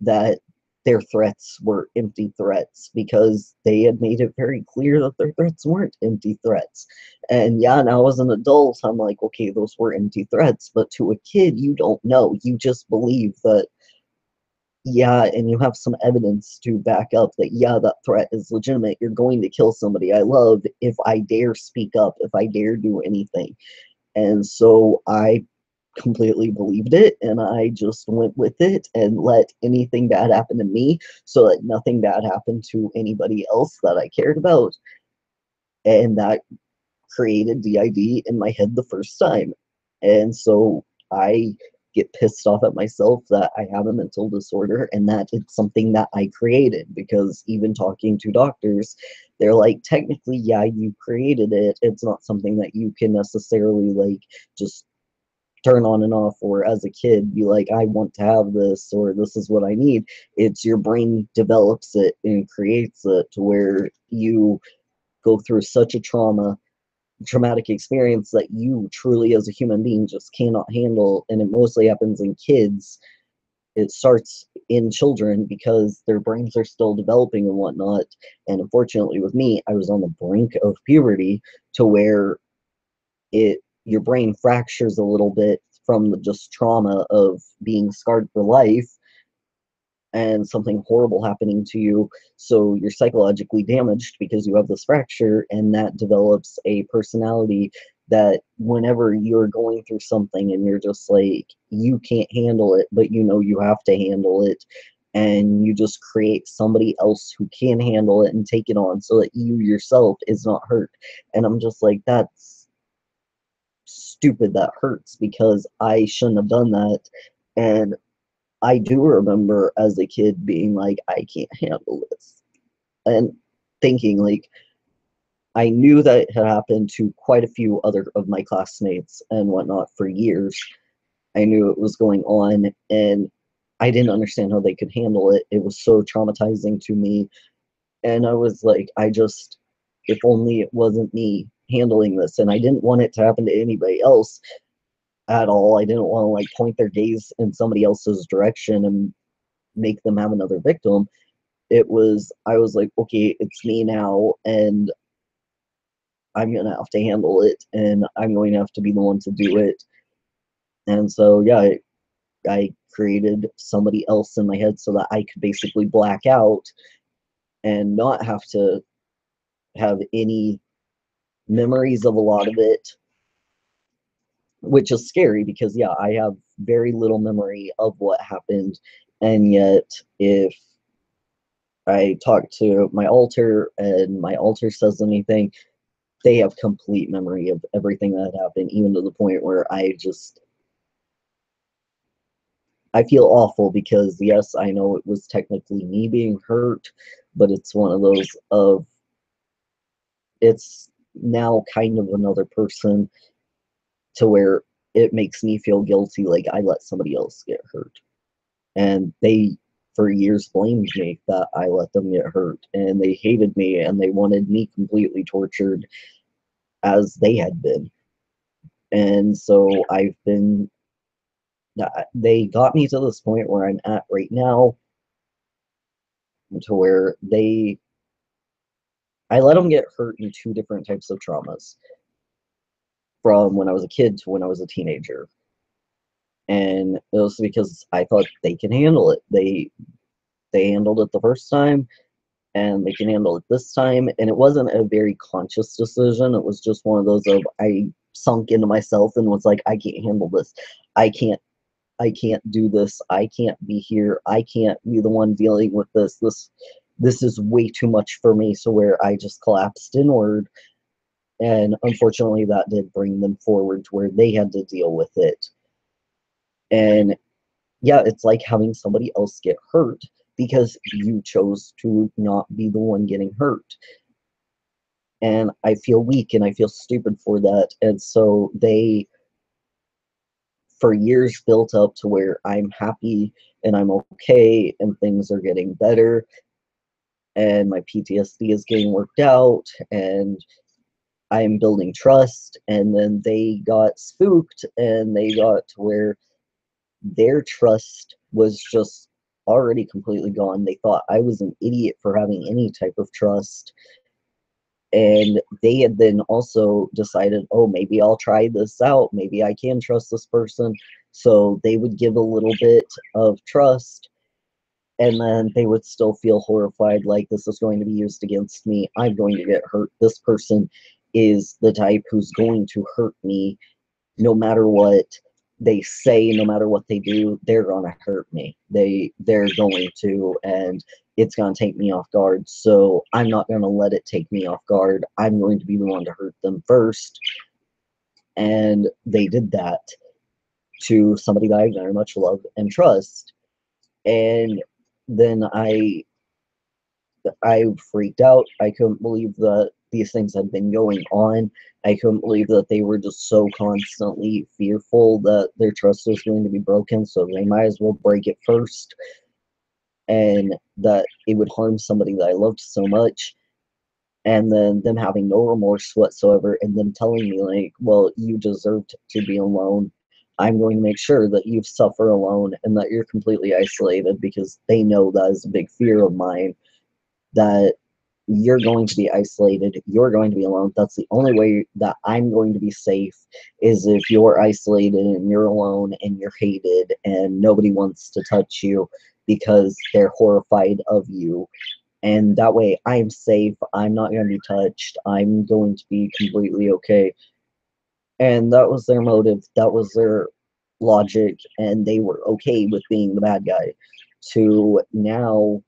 that their threats were empty threats because they had made it very clear that their threats weren't empty threats. And yeah, now as an adult, I'm like, okay, those were empty threats. But to a kid, you don't know. You just believe that yeah, and you have some evidence to back up that, yeah, that threat is legitimate. You're going to kill somebody I love if I dare speak up, if I dare do anything. And so I completely believed it, and I just went with it and let anything bad happen to me so that nothing bad happened to anybody else that I cared about. And that created DID in my head the first time. And so I get pissed off at myself that I have a mental disorder and that it's something that I created, because even talking to doctors, they're like, technically, yeah, you created it. It's not something that you can necessarily like just turn on and off, or as a kid be like, I want to have this, or this is what I need. It's your brain develops it and creates it to where you go through such a traumatic experience that you truly as a human being just cannot handle. And it mostly happens in kids. It starts in children because their brains are still developing and whatnot. And unfortunately with me, I was on the brink of puberty to where it your brain fractures a little bit from the just trauma of being scarred for life and something horrible happening to you. So you're psychologically damaged because you have this fracture, and that develops a personality that whenever you're going through something and you're just like, you can't handle it, but you know you have to handle it. And you just create somebody else who can handle it and take it on so that you yourself is not hurt. And I'm just like, that's stupid. That hurts because I shouldn't have done that. And I do remember as a kid being like, I can't handle this. And thinking, like, I knew that it had happened to quite a few other of my classmates and whatnot for years. I knew it was going on, and I didn't understand how they could handle it. It was so traumatizing to me. And I was like, if only it wasn't me handling this. And I didn't want it to happen to anybody else at all. I didn't want to like point their gaze in somebody else's direction and make them have another victim. I was like, okay, it's me now, and I'm gonna have to handle it, and I'm going to have to be the one to do it. And so yeah, I created somebody else in my head so that I could basically black out and not have to have any memories of a lot of it, which is scary because yeah, I have very little memory of what happened. And yet if I talk to my alter and my alter says anything, they have complete memory of everything that happened, even to the point where I feel awful because yes, I know it was technically me being hurt, but it's one of those of it's now kind of another person to where it makes me feel guilty, like I let somebody else get hurt. And they for years blamed me that I let them get hurt, and they hated me and they wanted me completely tortured as they had been. And so they got me to this point where I'm at right now, to where I let them get hurt in two different types of traumas, from when I was a kid to when I was a teenager. And it was because I thought they can handle it. They handled it the first time, and they can handle it this time. And it wasn't a very conscious decision. It was just one of those of I sunk into myself and was like, I can't handle this. I can't I can't do this. I can't be here. I can't be the one dealing with this. This is way too much for me. So where I just collapsed inward, and unfortunately that did bring them forward to where they had to deal with it. And yeah, it's like having somebody else get hurt because you chose to not be the one getting hurt. And I feel weak and I feel stupid for that. And so they for years built up to where I'm happy and I'm okay and things are getting better and my PTSD is getting worked out and I'm building trust. And then they got spooked and they got to where their trust was just already completely gone. They thought I was an idiot for having any type of trust. And they had then also decided, oh, maybe I'll try this out. Maybe I can trust this person. So they would give a little bit of trust, and then they would still feel horrified, like this is going to be used against me. I'm going to get hurt. This person is the type who's going to hurt me no matter what they say, no matter what they do. They're gonna hurt me. They're going to, and it's gonna take me off guard. So I'm not gonna let it take me off guard. I'm going to be the one to hurt them first. And they did that to somebody that I very much love and trust. And then I freaked out. I couldn't believe that these things had been going on. I couldn't believe that they were just so constantly fearful that their trust was going to be broken, so they might as well break it first, and that it would harm somebody that I loved so much. And then them having no remorse whatsoever, and them telling me, like, well, you deserved to be alone. I'm going to make sure that you suffer alone and that you're completely isolated, because they know that is a big fear of mine, that you're going to be isolated, you're going to be alone. That's the only way that I'm going to be safe, is if you're isolated and you're alone and you're hated and nobody wants to touch you because they're horrified of you. And that way I'm safe, I'm not going to be touched, I'm going to be completely okay. And that was their motive, that was their logic, and they were okay with being the bad guy. To now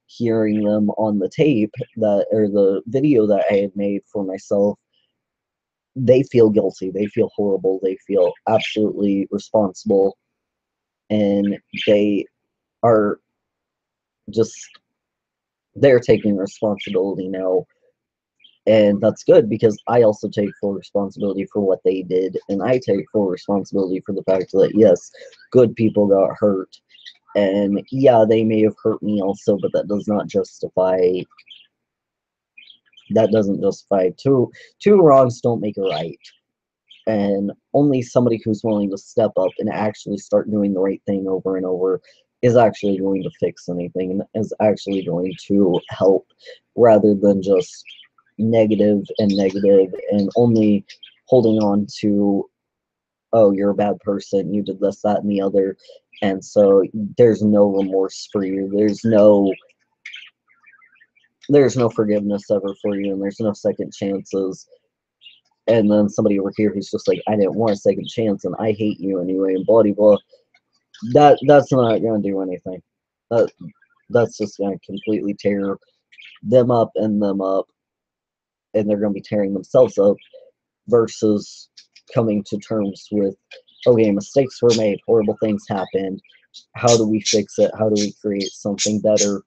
hearing them on the tape, that, or the video that I had made for myself, they feel guilty, they feel horrible, they feel absolutely responsible, and they are just, they're taking responsibility now. And that's good, because I also take full responsibility for what they did, and I take full responsibility for the fact that, yes, good people got hurt, and yeah, they may have hurt me also, but that does not justify, that doesn't justify two wrongs don't make a right. And only somebody who's willing to step up and actually start doing the right thing over and over is actually going to fix anything, and is actually going to help, rather than just negative and negative, and only holding on to, oh, you're a bad person, you did this, that, and the other, and so there's no remorse for you, there's no forgiveness ever for you, and there's no second chances. And then somebody over here who's just like, I didn't want a second chance, and I hate you anyway, and blah blah. That's not gonna do anything. That that's just gonna completely tear them up, and they're gonna be tearing themselves up, versus coming to terms with, okay, mistakes were made, horrible things happened. How do we fix it? How do we create something better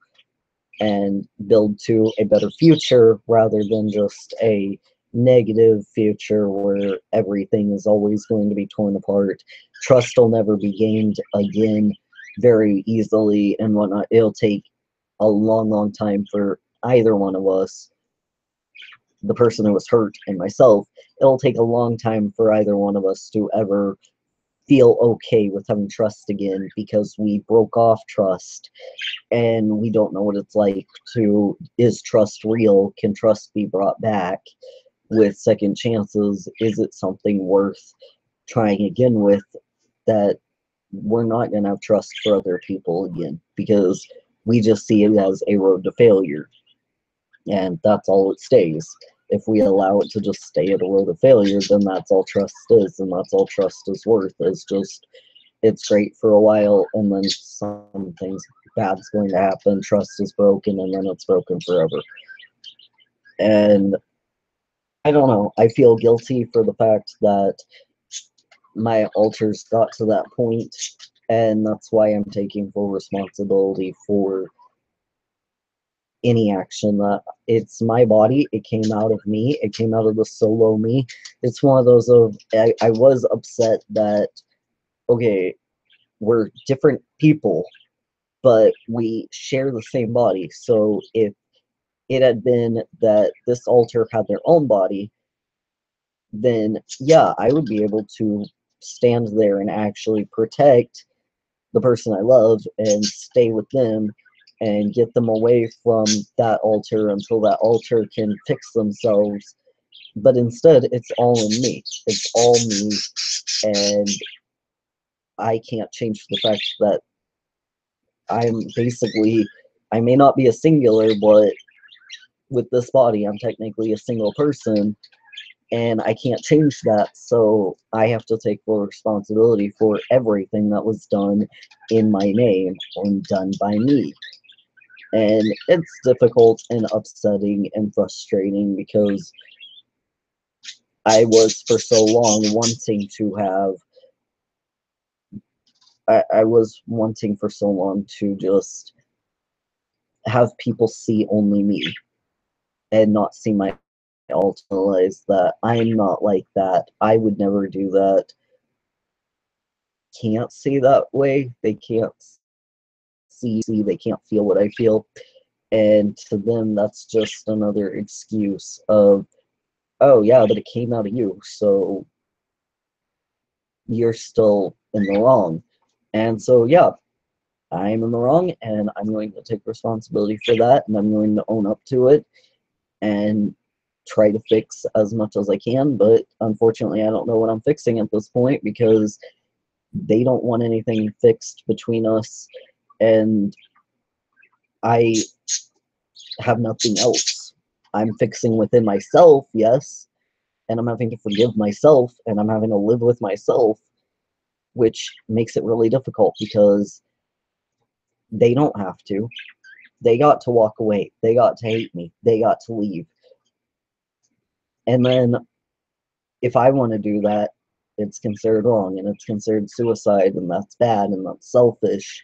and build to a better future, rather than just a negative future where everything is always going to be torn apart? Trust will never be gained again very easily and whatnot. It'll take a long, long time for either one of us, the person who was hurt and myself. It'll take a long time for either one of us to ever feel okay with having trust again, because we broke off trust, and we don't know what it's like to, is trust real? Can trust be brought back with second chances? Is it something worth trying again with, that we're not going to have trust for other people again, because we just see it as a road to failure, and that's all it stays. If we allow it to just stay at a road of failure, then that's all trust is, and that's all trust is worth, is just, it's great for a while, and then something bad's going to happen, trust is broken, and then it's broken forever. And I don't know, I feel guilty for the fact that my alters got to that point, and that's why I'm taking full responsibility for any action. That, it's my body, it came out of me, it came out of the solo me. It's one of those of, I was upset that, okay, we're different people, but we share the same body. So if it had been that this alter had their own body, then yeah, I would be able to stand there and actually protect the person I love and stay with them and get them away from that alter until that alter can fix themselves. But instead, it's all in me. It's all me, and I can't change the fact that I'm basically, I may not be a singular, but with this body, I'm technically a single person, and I can't change that, so I have to take full responsibility for everything that was done in my name and done by me. And it's difficult and upsetting and frustrating because I was for so long wanting to have, I was wanting for so long to just have people see only me and not see my realize that I'm not like that. I would never do that. Can't see that way. They can't see, they can't feel what I feel. And to them, that's just another excuse of, oh, yeah, but it came out of you, so you're still in the wrong. And so, yeah, I'm in the wrong, and I'm going to take responsibility for that, and I'm going to own up to it and try to fix as much as I can. But unfortunately, I don't know what I'm fixing at this point because they don't want anything fixed between us, and I have nothing else. I'm fixing within myself, yes, and I'm having to forgive myself, and I'm having to live with myself, which makes it really difficult because they don't have to. They got to walk away. They got to hate me. They got to leave. And then if I want to do that, it's considered wrong and it's considered suicide and that's bad and that's selfish.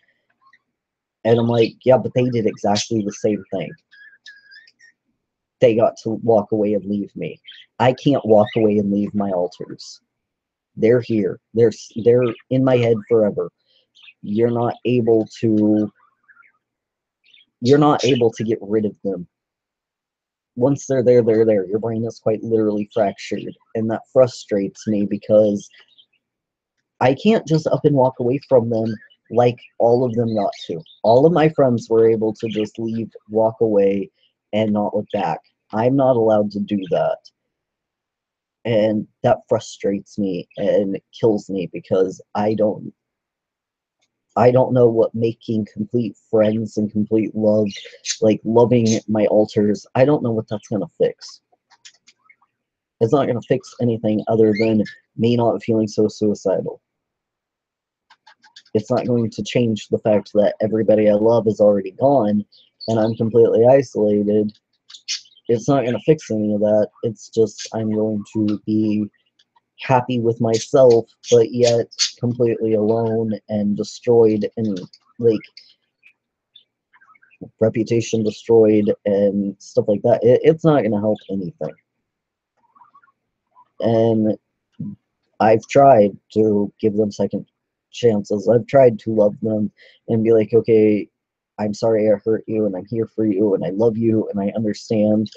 And I'm like, yeah, but they did exactly the same thing. They got to walk away and leave me. I can't walk away and leave my altars. They're here. They're in my head forever. You're not able to get rid of them. Once they're there, they're there. Your brain is quite literally fractured. And that frustrates me because I can't just up and walk away from them like all of them got to. All of my friends were able to just leave, walk away, and not look back. I'm not allowed to do that. And that frustrates me and kills me because I don't know what making complete friends and complete love, like loving my altars, I don't know what that's going to fix. It's not going to fix anything other than me not feeling so suicidal. It's not going to change the fact that everybody I love is already gone and I'm completely isolated. It's not going to fix any of that. It's just I'm going to be happy with myself, but yet completely alone and destroyed and like reputation destroyed and stuff like that. It's not going to help anything. And I've tried to give them second chances. I've tried to love them and be like, okay, I'm sorry I hurt you and I'm here for you and I love you and I understand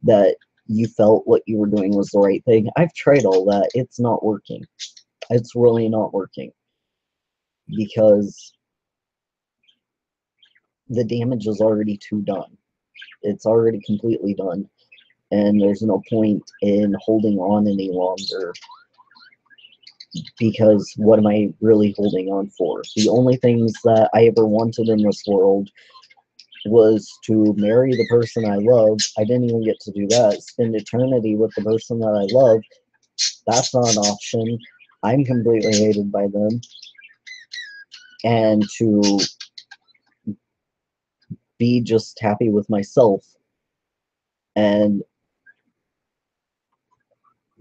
that you felt what you were doing was the right thing. I've tried all that. It's not working. It's really not working because the damage is already too done. It's already completely done. And there's no point in holding on any longer because what am I really holding on for? The only things that I ever wanted in this world was to marry the person I love. I didn't even get to do that. Spend eternity with the person that I love. That's not an option. I'm completely hated by them. And to be just happy with myself. And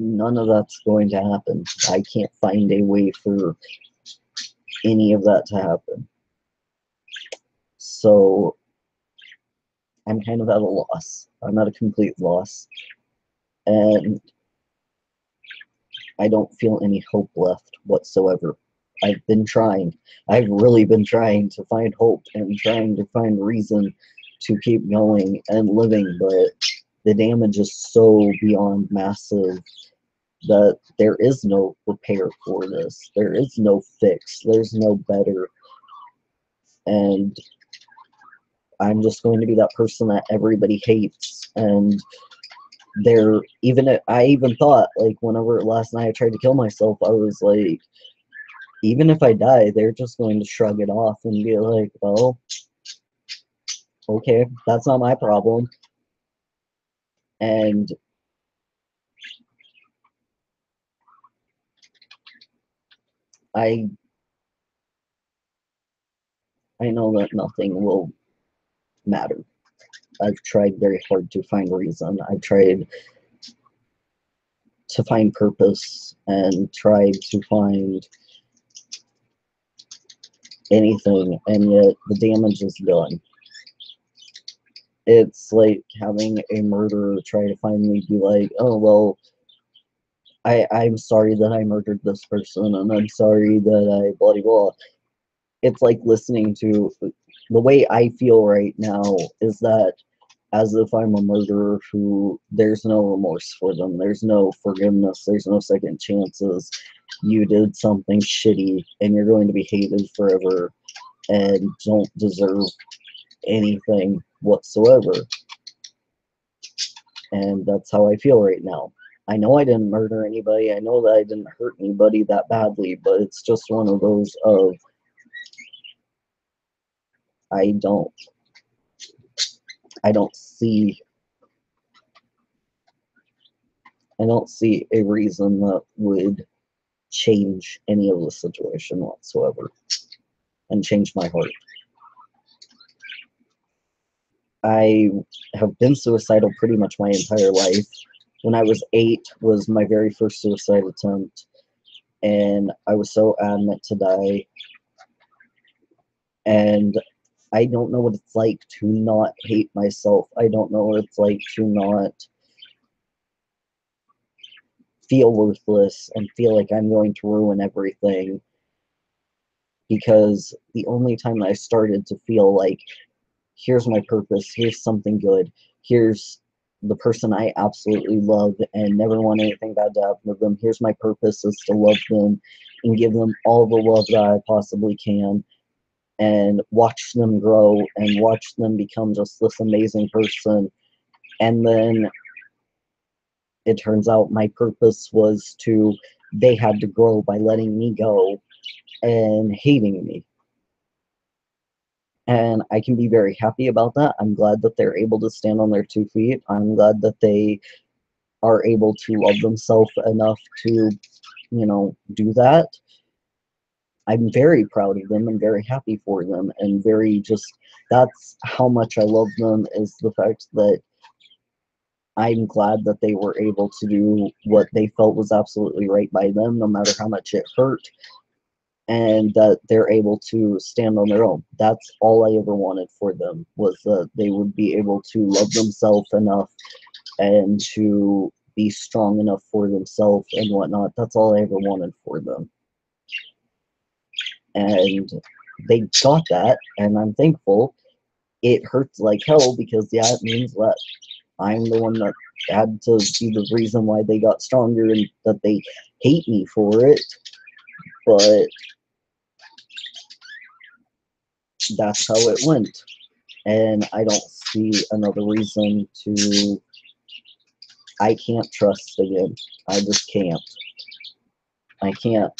none of that's going to happen. I can't find a way for any of that to happen. So I'm kind of at a loss. I'm at a complete loss. And I don't feel any hope left whatsoever. I've been trying. I've really been trying to find hope and trying to find reason to keep going and living, but the damage is so beyond massive that there is no repair for this. There is no fix. There's no better. And I'm just going to be that person that everybody hates. And I even thought, like, whenever last night I tried to kill myself, I was like, even if I die, they're just going to shrug it off and be like, well, okay, that's not my problem. And I I know that nothing will matter. I've tried very hard to find reason. I've tried to find purpose and tried to find anything, and yet the damage is done. It's like having a murderer try to find me, be like, oh, well, I'm sorry that I murdered this person, and I'm sorry that I blah, blah, blah. It's like listening to the way I feel right now is that as if I'm a murderer who there's no remorse for them, there's no forgiveness, there's no second chances. You did something shitty and you're going to be hated forever and don't deserve anything whatsoever. And that's how I feel right now. I know I didn't murder anybody. I know that I didn't hurt anybody that badly, but it's just one of those of I don't I don't see I don't see a reason that would change any of the situation whatsoever and change my heart. I have been suicidal pretty much my entire life. When I was 8 was my very first suicide attempt, and I was so adamant to die. And I don't know what it's like to not hate myself. I don't know what it's like to not feel worthless and feel like I'm going to ruin everything. Because the only time I started to feel like, here's my purpose, here's something good, here's the person I absolutely love and never want anything bad to happen to them, here's my purpose is to love them and give them all the love that I possibly can and watch them grow and watch them become just this amazing person. And then it turns out my purpose was to, they had to grow by letting me go and hating me. And I can be very happy about that. I'm glad that they're able to stand on their 2 feet. I'm glad that they are able to love themselves enough to, do that. I'm very proud of them and very happy for them and very just, that's how much I love them, is the fact that I'm glad that they were able to do what they felt was absolutely right by them, no matter how much it hurt, and that they're able to stand on their own. That's all I ever wanted for them, was that they would be able to love themselves enough and to be strong enough for themselves and whatnot. That's all I ever wanted for them. And they got that, and I'm thankful. It hurts like hell because, yeah, it means that I'm the one that had to be the reason why they got stronger and that they hate me for it. But that's how it went. And I don't see another reason to. I can't trust again. I just can't. I can't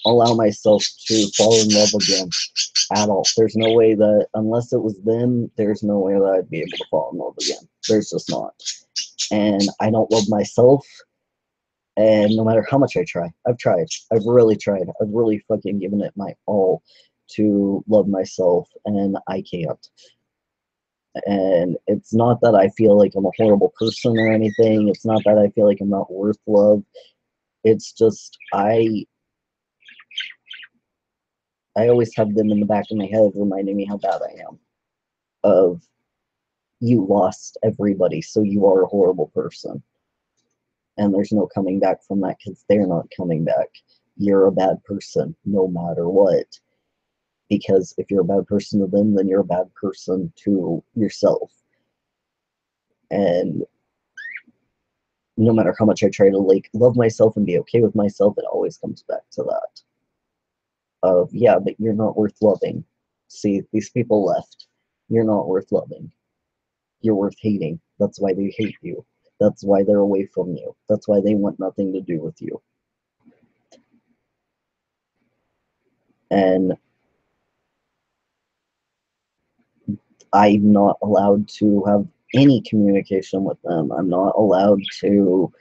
allow myself to fall in love again at all. There's no way that, unless it was them, there's no way that I'd be able to fall in love again. There's just not. And I don't love myself. And no matter how much I try, I've tried. I've really tried. I've really fucking given it my all to love myself, and I can't. And it's not that I feel like I'm a horrible person or anything. It's not that I feel like I'm not worth love. It's just I always have them in the back of my head reminding me how bad I am. Of, you lost everybody, so you are a horrible person. And there's no coming back from that because they're not coming back. You're a bad person no matter what. Because if you're a bad person to them, then you're a bad person to yourself. And no matter how much I try to like love myself and be okay with myself, it always comes back to that. Of, yeah, but you're not worth loving. See, these people left. You're not worth loving. You're worth hating. That's why they hate you. That's why they're away from you. That's why they want nothing to do with you. and I'm not allowed to have any communication with them. I'm not allowed to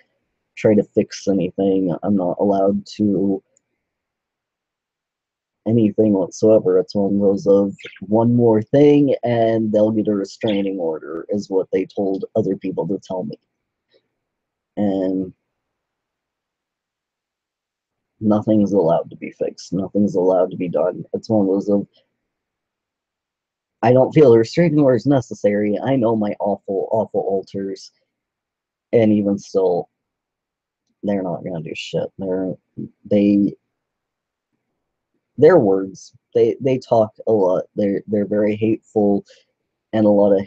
try to fix anything. I'm not allowed to anything whatsoever. It's one of those of one more thing and they'll get a restraining order, is what they told other people to tell me. And nothing's allowed to be fixed. Nothing's allowed to be done. It's one of those of, I don't feel a restraining order is necessary. I know my awful, awful alters, and even still, they're not gonna do shit. They their words. They talk a lot. They're very hateful and a lot of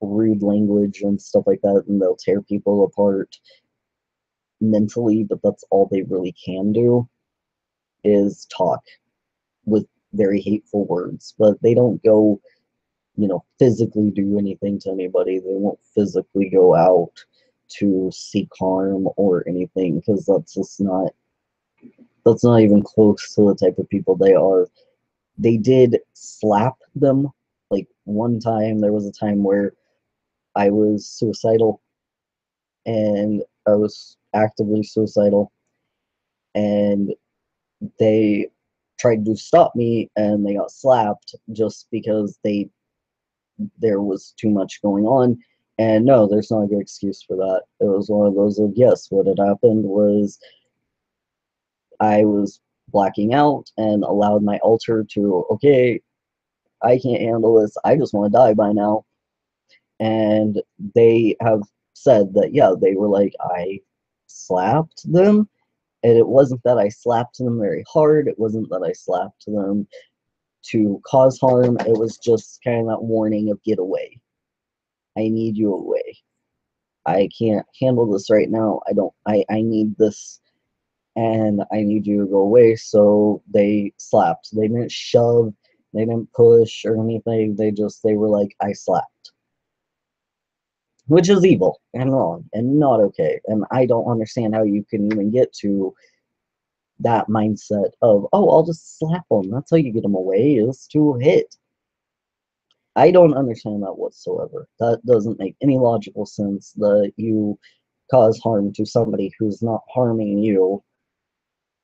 rude language and stuff like that, and they'll tear people apart mentally, but that's all they really can do is talk with very hateful words. But they don't go, physically do anything to anybody. They won't physically go out to seek harm or anything, because that's not even close to the type of people they are. They did slap them. Like one time, there was a time where I was suicidal, and I was actively suicidal, and they tried to stop me, and they got slapped just because there was too much going on. And no, there's not a good excuse for that. It was one of those of, yes, what had happened was I was blacking out and allowed my alter to, okay, I can't handle this. I just want to die by now. And they have said that, yeah, they were like, I slapped them. And it wasn't that I slapped them very hard. It wasn't that I slapped them to cause harm. It was just kind of that warning of, get away. I need you away. I can't handle this right now. I need this, and I need you to go away. So they slapped. They didn't shove, they didn't push or anything. They were like, I slapped. Which is evil and wrong and not okay. And I don't understand how you can even get to that mindset of, oh, I'll just slap them. That's how you get them away, is to hit. I don't understand that whatsoever. That doesn't make any logical sense, that you cause harm to somebody who's not harming you.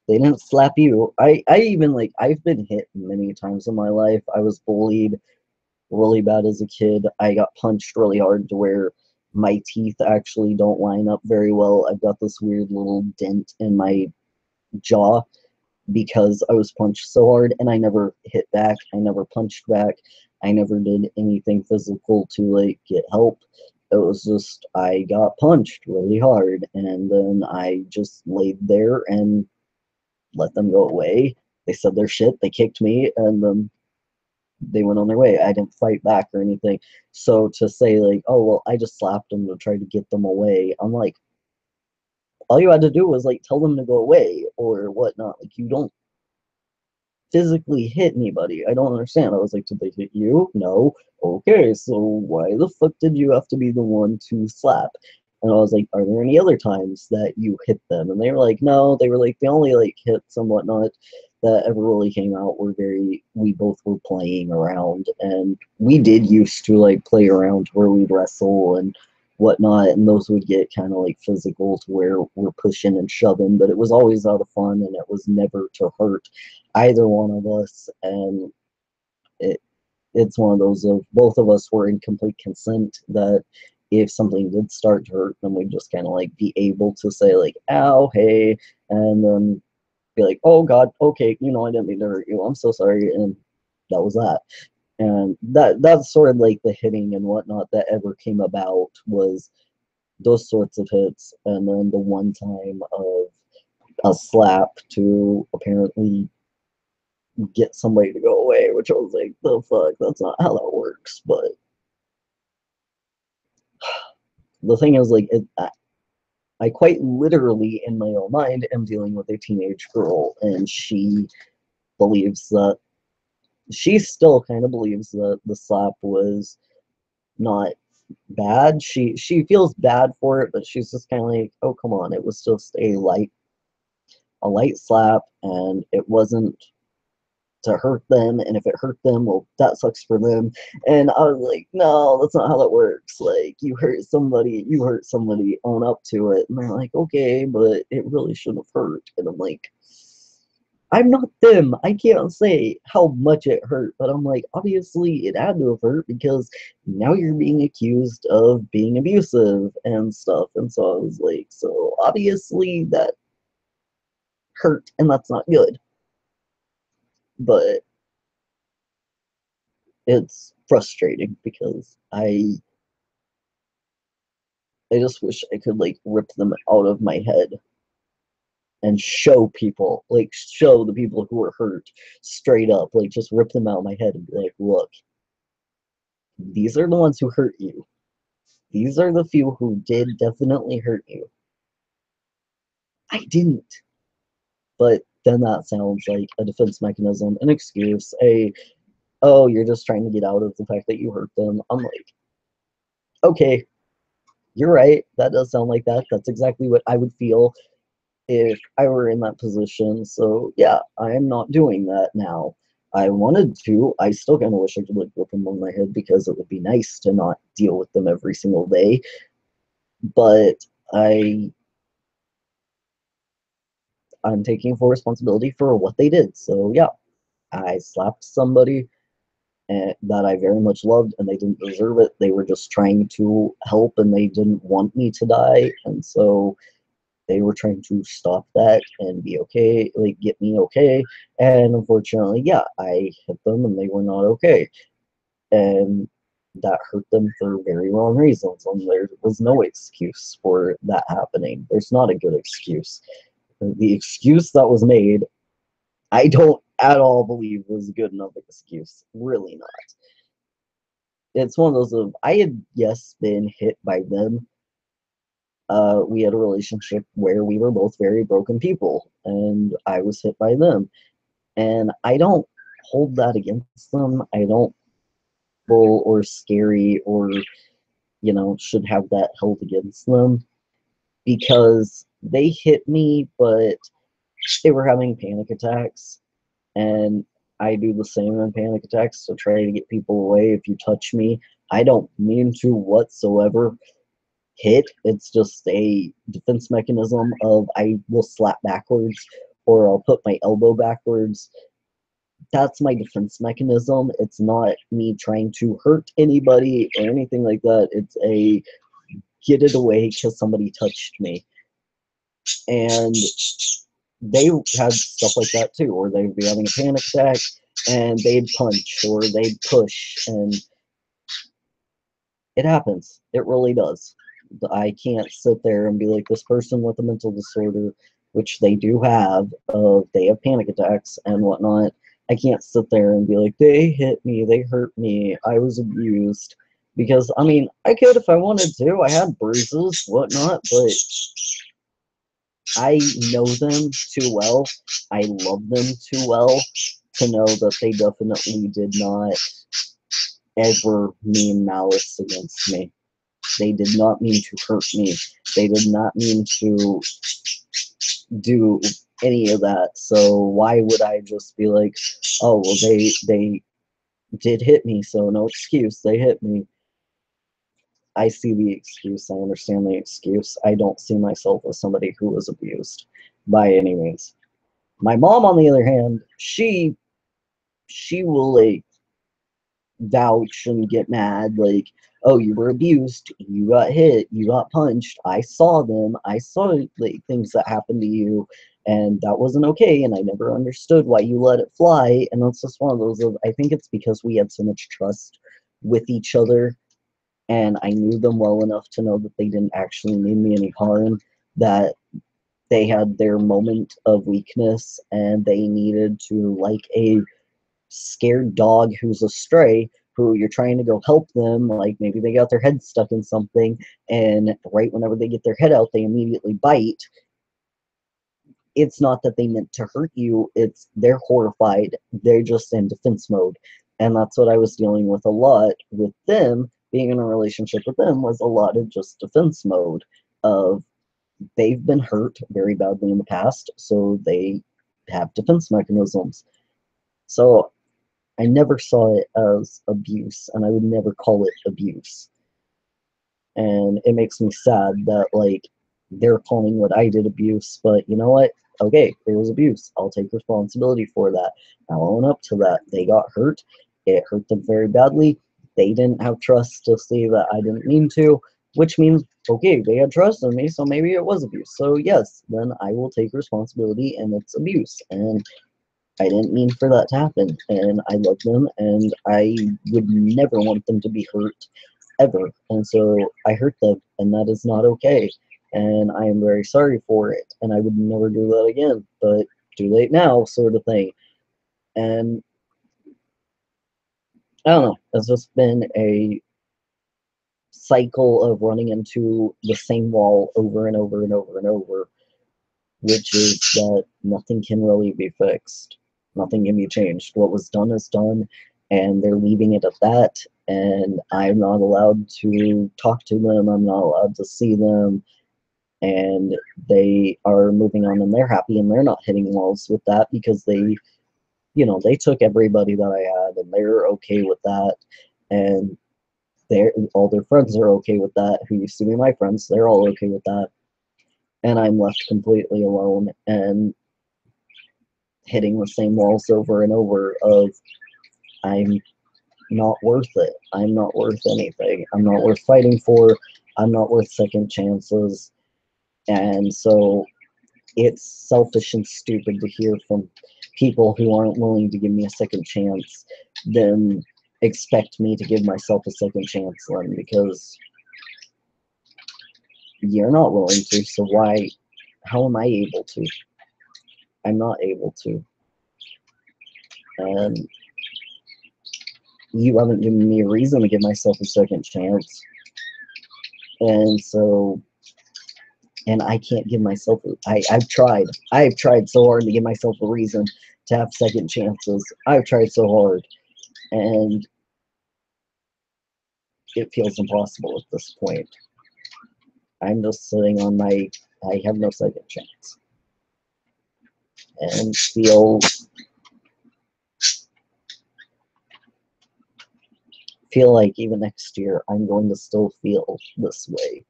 They didn't slap you. I even, like, I've been hit many times in my life. I was bullied really bad as a kid. I got punched really hard to where my teeth actually don't line up very well. I've got this weird little dent in my jaw because I was punched so hard, and I never hit back. I never punched back. I never did anything physical to, like, get help. It was just, I got punched really hard, and then I just laid there and let them go away. They said their shit, they kicked me, and then they went on their way. I didn't fight back or anything. So to say, like, oh, well, I just slapped them to try to get them away, I'm like, all you had to do was, like, tell them to go away or whatnot. Like, you don't physically hit anybody. I don't understand. I was like, did they hit you? No. Okay, so why the fuck did you have to be the one to slap? And I was like, are there any other times that you hit them? And they were like, no. They were like, the only, like, hits and whatnot that ever really came out were we both were playing around, and we did used to, like, play around where we'd wrestle and whatnot, and those would get kind of, like, physical to where we're pushing and shoving, but it was always out of fun, and it was never to hurt either one of us. And it it's one of those of, both of us were in complete consent that if something did start to hurt, then we'd just kind of, like, be able to say, like, ow, hey, and then be like, oh god, okay, I didn't mean to hurt you, I'm so sorry, and that was that. And that's sort of like the hitting and whatnot that ever came about, was those sorts of hits, and then the one time of a slap to apparently get somebody to go away, which I was like, the fuck, that's not how that works. But the thing is, like, I quite literally, in my own mind, am dealing with a teenage girl, and believes that, she still kind of believes that the slap was not bad. She feels bad for it, but she's just kind of like, oh, come on, it was just a light slap, and it wasn't to hurt them, and if it hurt them, well, that sucks for them. And I was like, no, that's not how that works. Like, you hurt somebody, own up to it. And they're like, okay, but it really shouldn't have hurt. And I'm like, I'm not them. I can't say how much it hurt, but I'm like, obviously it had to have hurt because now you're being accused of being abusive and stuff. And so I was like, so obviously that hurt, and that's not good. But it's frustrating because I just wish I could like rip them out of my head and show people, like show the people who were hurt straight up, like just rip them out of my head and be like, look, these are the ones who hurt you. These are the few who did definitely hurt you. I didn't. But then that sounds like a defense mechanism, an excuse, oh, you're just trying to get out of the fact that you hurt them. I'm like, okay, you're right. That does sound like that. That's exactly what I would feel if I were in that position. So yeah, I am not doing that now. I wanted to. I still kind of wish I could like rip them on my head because it would be nice to not deal with them every single day. But I'm taking full responsibility for what they did. So yeah, I slapped somebody that I very much loved, and they didn't deserve it. They were just trying to help, and they didn't want me to die, and so they were trying to stop that and be okay, like get me okay. And unfortunately, yeah, I hit them, and they were not okay, and that hurt them for very wrong reasons. And there was no excuse for that happening. There's not a good excuse. The excuse that was made, I don't at all believe was a good enough excuse. Really not. It's one of those of I had yes been hit by them. We had a relationship where we were both very broken people, and I was hit by them, and I don't hold that against them. I don't bull or scary or should have that held against them because they hit me, but they were having panic attacks, and I do the same in panic attacks to try to get people away. If you touch me, I don't mean to whatsoever hit. It's just a defense mechanism of I will slap backwards or I'll put my elbow backwards. That's my defense mechanism. It's not me trying to hurt anybody or anything like that. It's a get it away because somebody touched me. And they had stuff like that too, or they'd be having a panic attack and they'd punch or they'd push, and it happens. It really does. I can't sit there and be like, this person with a mental disorder, which they do have, they have panic attacks and whatnot. I can't sit there and be like, they hit me, they hurt me, I was abused. Because, I mean, I could if I wanted to. I had bruises, whatnot, but I know them too well. I love them too well to know that they definitely did not ever mean malice against me. They did not mean to hurt me. They did not mean to do any of that. So why would I just be like, oh well, they did hit me, so no excuse. They hit me. I see the excuse. I understand the excuse. I don't see myself as somebody who was abused by any means. My mom, on the other hand, she will like vouch and get mad like, oh, you were abused, you got hit, you got punched, I saw them, I saw like things that happened to you, and that wasn't okay, and I never understood why you let it fly. And that's just one of those of, I think it's because we had so much trust with each other, and I knew them well enough to know that they didn't actually mean me any harm, that they had their moment of weakness and they needed to, like a scared dog who's astray, who you're trying to go help them, like maybe they got their head stuck in something, and right whenever they get their head out, they immediately bite. It's not that they meant to hurt you, it's they're horrified, they're just in defense mode. And that's what I was dealing with a lot with them. Being in a relationship with them was a lot of just defense mode of they've been hurt very badly in the past, so they have defense mechanisms. So I never saw it as abuse, and I would never call it abuse. And it makes me sad that, like, they're calling what I did abuse, but you know what? Okay, it was abuse. I'll take responsibility for that. I'll own up to that. They got hurt. It hurt them very badly. They didn't have trust to see that I didn't mean to, which means, okay, they had trust in me, so maybe it was abuse. So, yes, then I will take responsibility, and it's abuse. And I didn't mean for that to happen, and I love them, and I would never want them to be hurt ever. And so I hurt them, and that is not okay. And I am very sorry for it, and I would never do that again. But too late now, sort of thing. And I don't know. It's just been a cycle of running into the same wall over and over and over and over, which is that nothing can really be fixed. Nothing can be changed. What was done is done, and they're leaving it at that. And I'm not allowed to talk to them. I'm not allowed to see them. And they are moving on, and they're happy, and they're not hitting walls with that because they took everybody that I had, and they're okay with that. And all their friends are okay with that, who used to be my friends. They're all okay with that. And I'm left completely alone and hitting the same walls over and over of I'm not worth it. I'm not worth anything. I'm not worth fighting for. I'm not worth second chances. And so it's selfish and stupid to hear from people who aren't willing to give me a second chance, then expect me to give myself a second chance then, because you're not willing to, so how am I able to? I'm not able to. And you haven't given me a reason to give myself a second chance. And so, and I can't give myself, I've tried so hard to give myself a reason to have second chances. I've tried so hard, and it feels impossible at this point. I'm just sitting on I have no second chance. And feel like even next year I'm going to still feel this way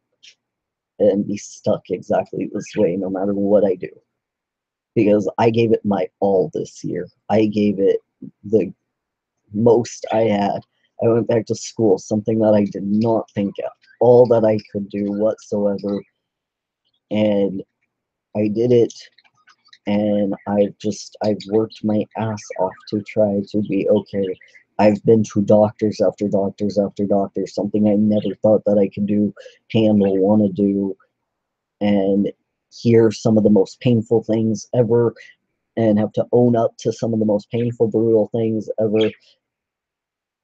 and be stuck exactly this way no matter what I do. Because I gave it my all this year. I gave it the most I had. I went back to school, something that I did not think of, all that I could do whatsoever. And I did it, and I've worked my ass off to try to be okay. I've been to doctors after doctors after doctors, something I never thought that I could do, handle, want to do, and hear some of the most painful things ever, and have to own up to some of the most painful, brutal things ever.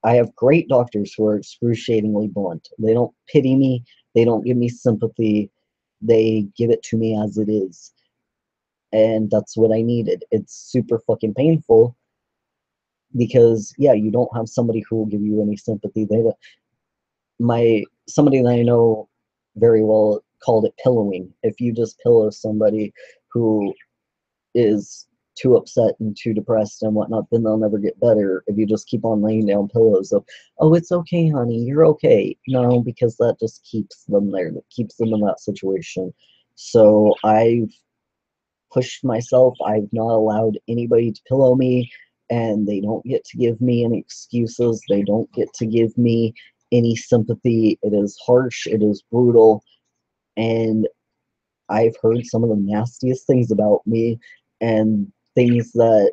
I have great doctors who are excruciatingly blunt. They don't pity me, they don't give me sympathy, they give it to me as it is. And that's what I needed. It's super fucking painful because, yeah, you don't have somebody who will give you any sympathy. Somebody that I know very well called it pillowing. If you just pillow somebody who is too upset and too depressed and whatnot, then they'll never get better. If you just keep on laying down pillows of, oh, it's okay, honey, you're okay. No, because that just keeps them there. That keeps them in that situation. So I've pushed myself. I've not allowed anybody to pillow me, and they don't get to give me any excuses. They don't get to give me any sympathy. It is harsh. It is brutal. And I've heard some of the nastiest things about me, and things that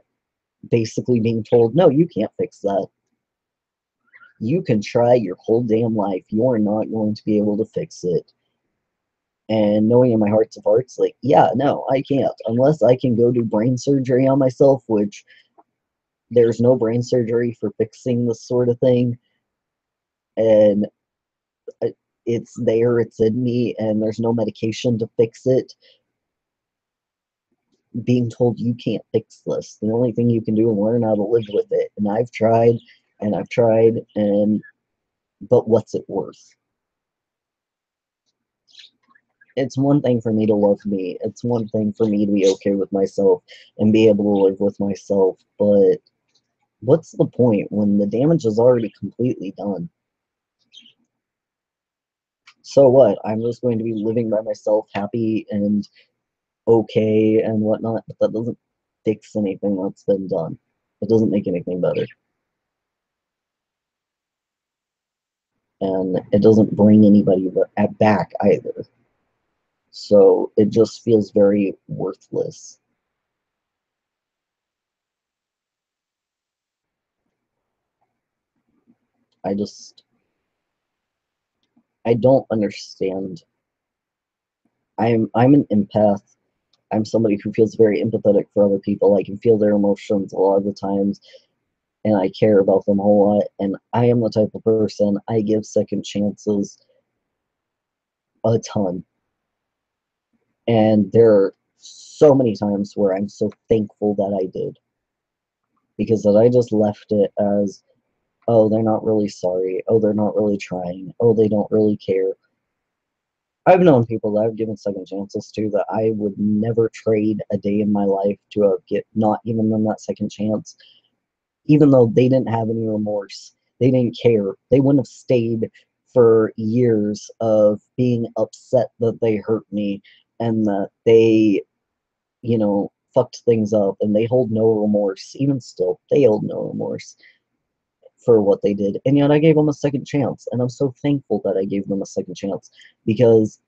basically being told, no, you can't fix that. You can try your whole damn life. You're not going to be able to fix it. And knowing in my hearts of hearts, like, yeah, no, I can't. Unless I can go do brain surgery on myself, which there's no brain surgery for fixing this sort of thing. And it's there, it's in me, and there's no medication to fix it. Being told you can't fix this. The only thing you can do is learn how to live with it. And I've tried, and I've tried, but what's it worth? It's one thing for me to love me. It's one thing for me to be okay with myself and be able to live with myself, but What's the point when the damage is already completely done? So what? I'm just going to be living by myself, happy and okay and whatnot, but that doesn't fix anything that's been done. It doesn't make anything better. And it doesn't bring anybody back either. So it just feels very worthless. I just, I don't understand. I'm an empath. I'm somebody who feels very empathetic for other people. I can feel their emotions a lot of the times, and I care about them a whole lot. And I am the type of person, I give second chances a ton. And there are so many times where I'm so thankful that I did. Because that I just left it as, oh, they're not really sorry. Oh, they're not really trying. Oh, they don't really care. I've known people that I've given second chances to that I would never trade a day in my life to have not given them that second chance, even though they didn't have any remorse. They didn't care. They wouldn't have stayed for years of being upset that they hurt me and that they, fucked things up, and they hold no remorse. Even still, they hold no remorse for what they did. And yet I gave them a second chance. And I'm so thankful that I gave them a second chance because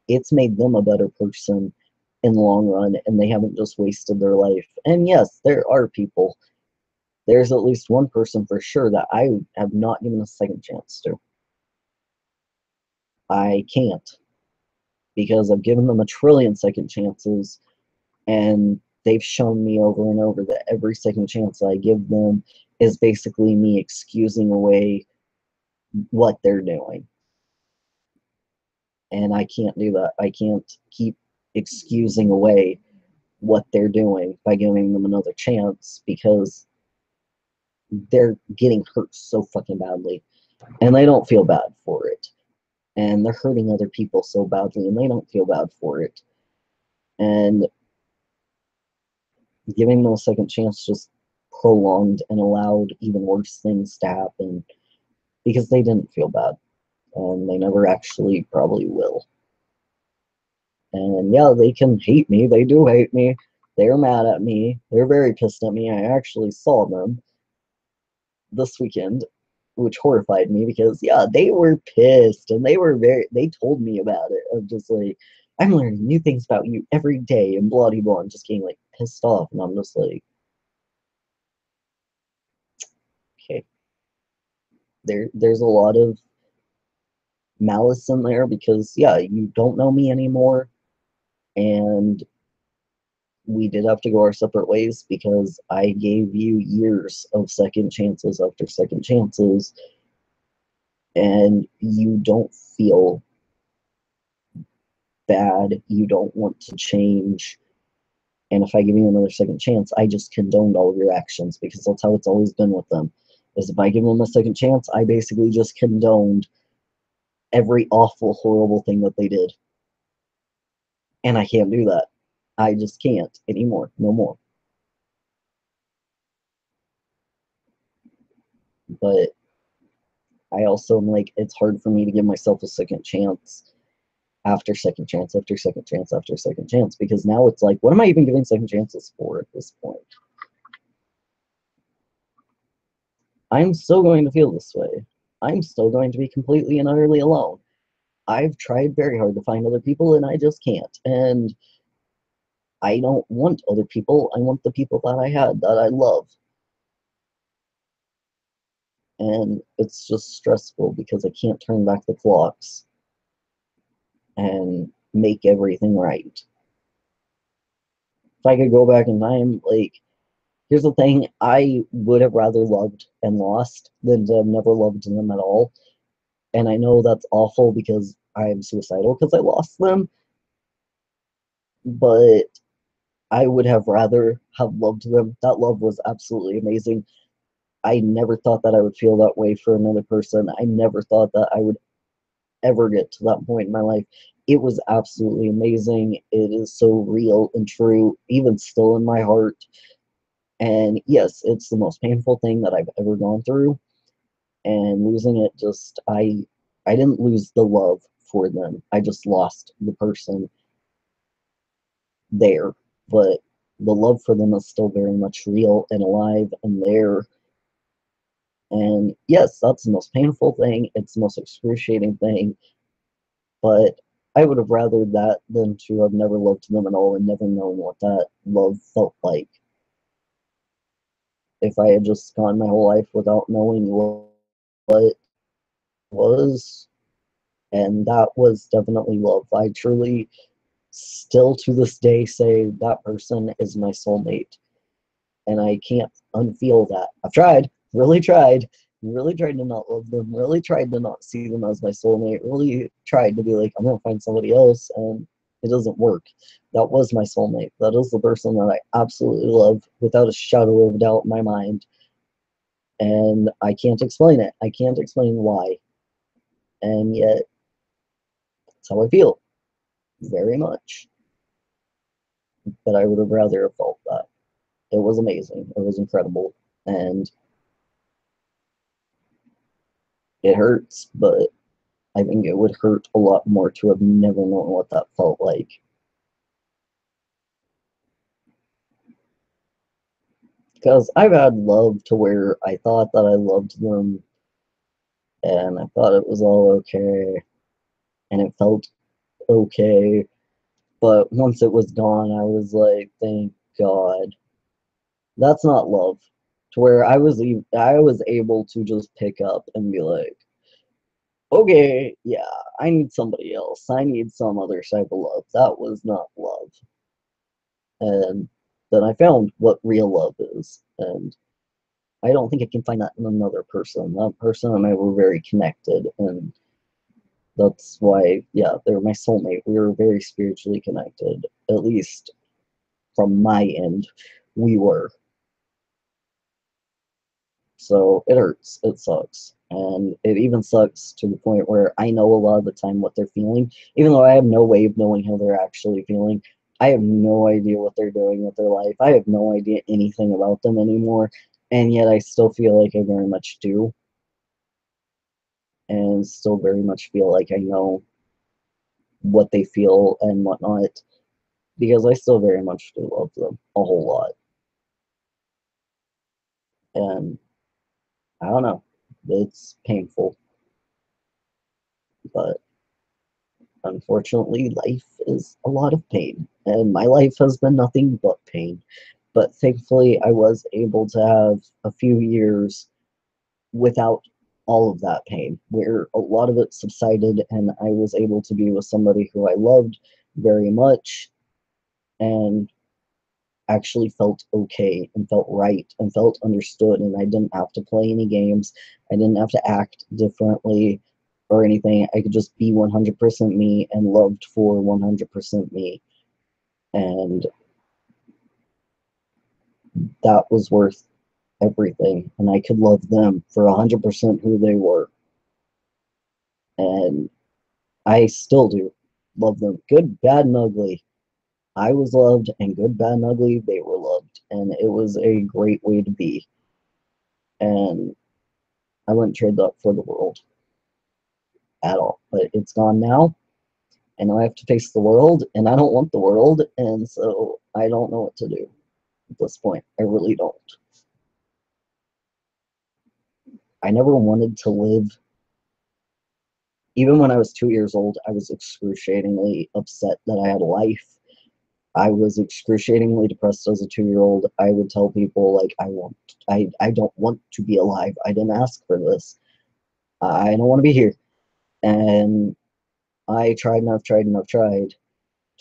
it's made them a better person in the long run, and they haven't just wasted their life. And yes, there are people. There's at least one person for sure that I have not given a second chance to. I can't, because I've given them a trillion second chances, and they've shown me over and over that every second chance I give them is basically me excusing away what they're doing. And I can't do that. I can't keep excusing away what they're doing by giving them another chance because they're getting hurt so fucking badly and they don't feel bad for it. And they're hurting other people so badly and they don't feel bad for it. And giving them a second chance just prolonged and allowed even worse things to happen because they didn't feel bad and they never actually probably will. And yeah, they can hate me. They do hate me. They're mad at me. They're very pissed at me. I actually saw them this weekend, which horrified me because yeah, they were pissed and they told me about it. Of just like, I'm learning new things about you every day and blah blah blah. I'm just getting like pissed off and I'm just like, okay, there's a lot of malice in there because yeah, you don't know me anymore, and we did have to go our separate ways because I gave you years of second chances after second chances, and you don't feel bad, you don't want to change. And if I give you another second chance, I just condoned all of your actions because that's how it's always been with them. Is if I give them a second chance, I basically just condoned every awful, horrible thing that they did. And I can't do that. I just can't anymore. No more. But I also am like, it's hard for me to give myself a second chance after second chance after second chance after second chance because now it's like, what am I even giving second chances for at this point? I'm still going to feel this way. I'm still going to be completely and utterly alone. I've tried very hard to find other people and I just can't. And I don't want other people. I want the people that I had, that I love. And it's just stressful because I can't turn back the clocks and make everything right. If I could go back in time, like, here's the thing, I would have rather loved and lost than to have never loved them at all. And I know that's awful because I'm suicidal because I lost them, but I would have rather have loved them. That love was absolutely amazing. I never thought that I would feel that way for another person. I never thought that I would ever get to that point in my life. It was absolutely amazing. It is so real and true, even still in my heart. And yes, it's the most painful thing that I've ever gone through. And losing it, just I didn't lose the love for them. I just lost the person there. But the love for them is still very much real and alive and there. And yes, that's the most painful thing. It's the most excruciating thing. But I would have rather that than to have never loved them at all and never known what that love felt like. If I had just gone my whole life without knowing what was, and that was definitely love. I truly still to this day say that person is my soulmate, and I can't unfeel that. I've tried, really tried to not love them, really tried to not see them as my soulmate, really tried to be like, I'm gonna find somebody else, and it doesn't work. That was my soulmate. That is the person that I absolutely love without a shadow of doubt in my mind. And I can't explain it. I can't explain why. And yet, that's how I feel, very much. But I would have rather have felt that. It was amazing. It was incredible. And it hurts, but I think it would hurt a lot more to have never known what that felt like. Because I've had love to where I thought that I loved them and I thought it was all okay and it felt okay. But once it was gone, I was like, thank God. That's not love. To where I was able to just pick up and be like, okay, yeah, I need somebody else. I need some other type of love. That was not love. And then I found what real love is. And I don't think I can find that in another person. That person and I were very connected. And that's why, yeah, they were my soulmate. We were very spiritually connected. At least from my end, we were. So it hurts. It sucks. And it even sucks to the point where I know a lot of the time what they're feeling, even though I have no way of knowing how they're actually feeling. I have no idea what they're doing with their life. I have no idea anything about them anymore. And yet I still feel like I very much do. And still very much feel like I know what they feel and whatnot. Because I still very much do love them a whole lot. And I don't know. It's painful. But unfortunately, life is a lot of pain, and my life has been nothing but pain. But thankfully, I was able to have a few years without all of that pain, where a lot of it subsided, and I was able to be with somebody who I loved very much and actually felt okay and felt right and felt understood. And I didn't have to play any games, I didn't have to act differently or anything. I could just be 100% me and loved for 100% me. And that was worth everything. And I could love them for 100% who they were. And I still do love them. Good, bad, and ugly. I was loved, and good, bad, and ugly, they were loved. And it was a great way to be. And I wouldn't trade that for the world at all. But it's gone now, and now I have to face the world, and I don't want the world, and so I don't know what to do at this point. I really don't. I never wanted to live. Even when I was 2 years old, I was excruciatingly upset that I had a life. I was excruciatingly depressed as a 2 year old. I would tell people like I don't want to be alive. I didn't ask for this. I don't want to be here. And I tried and I've tried and I've tried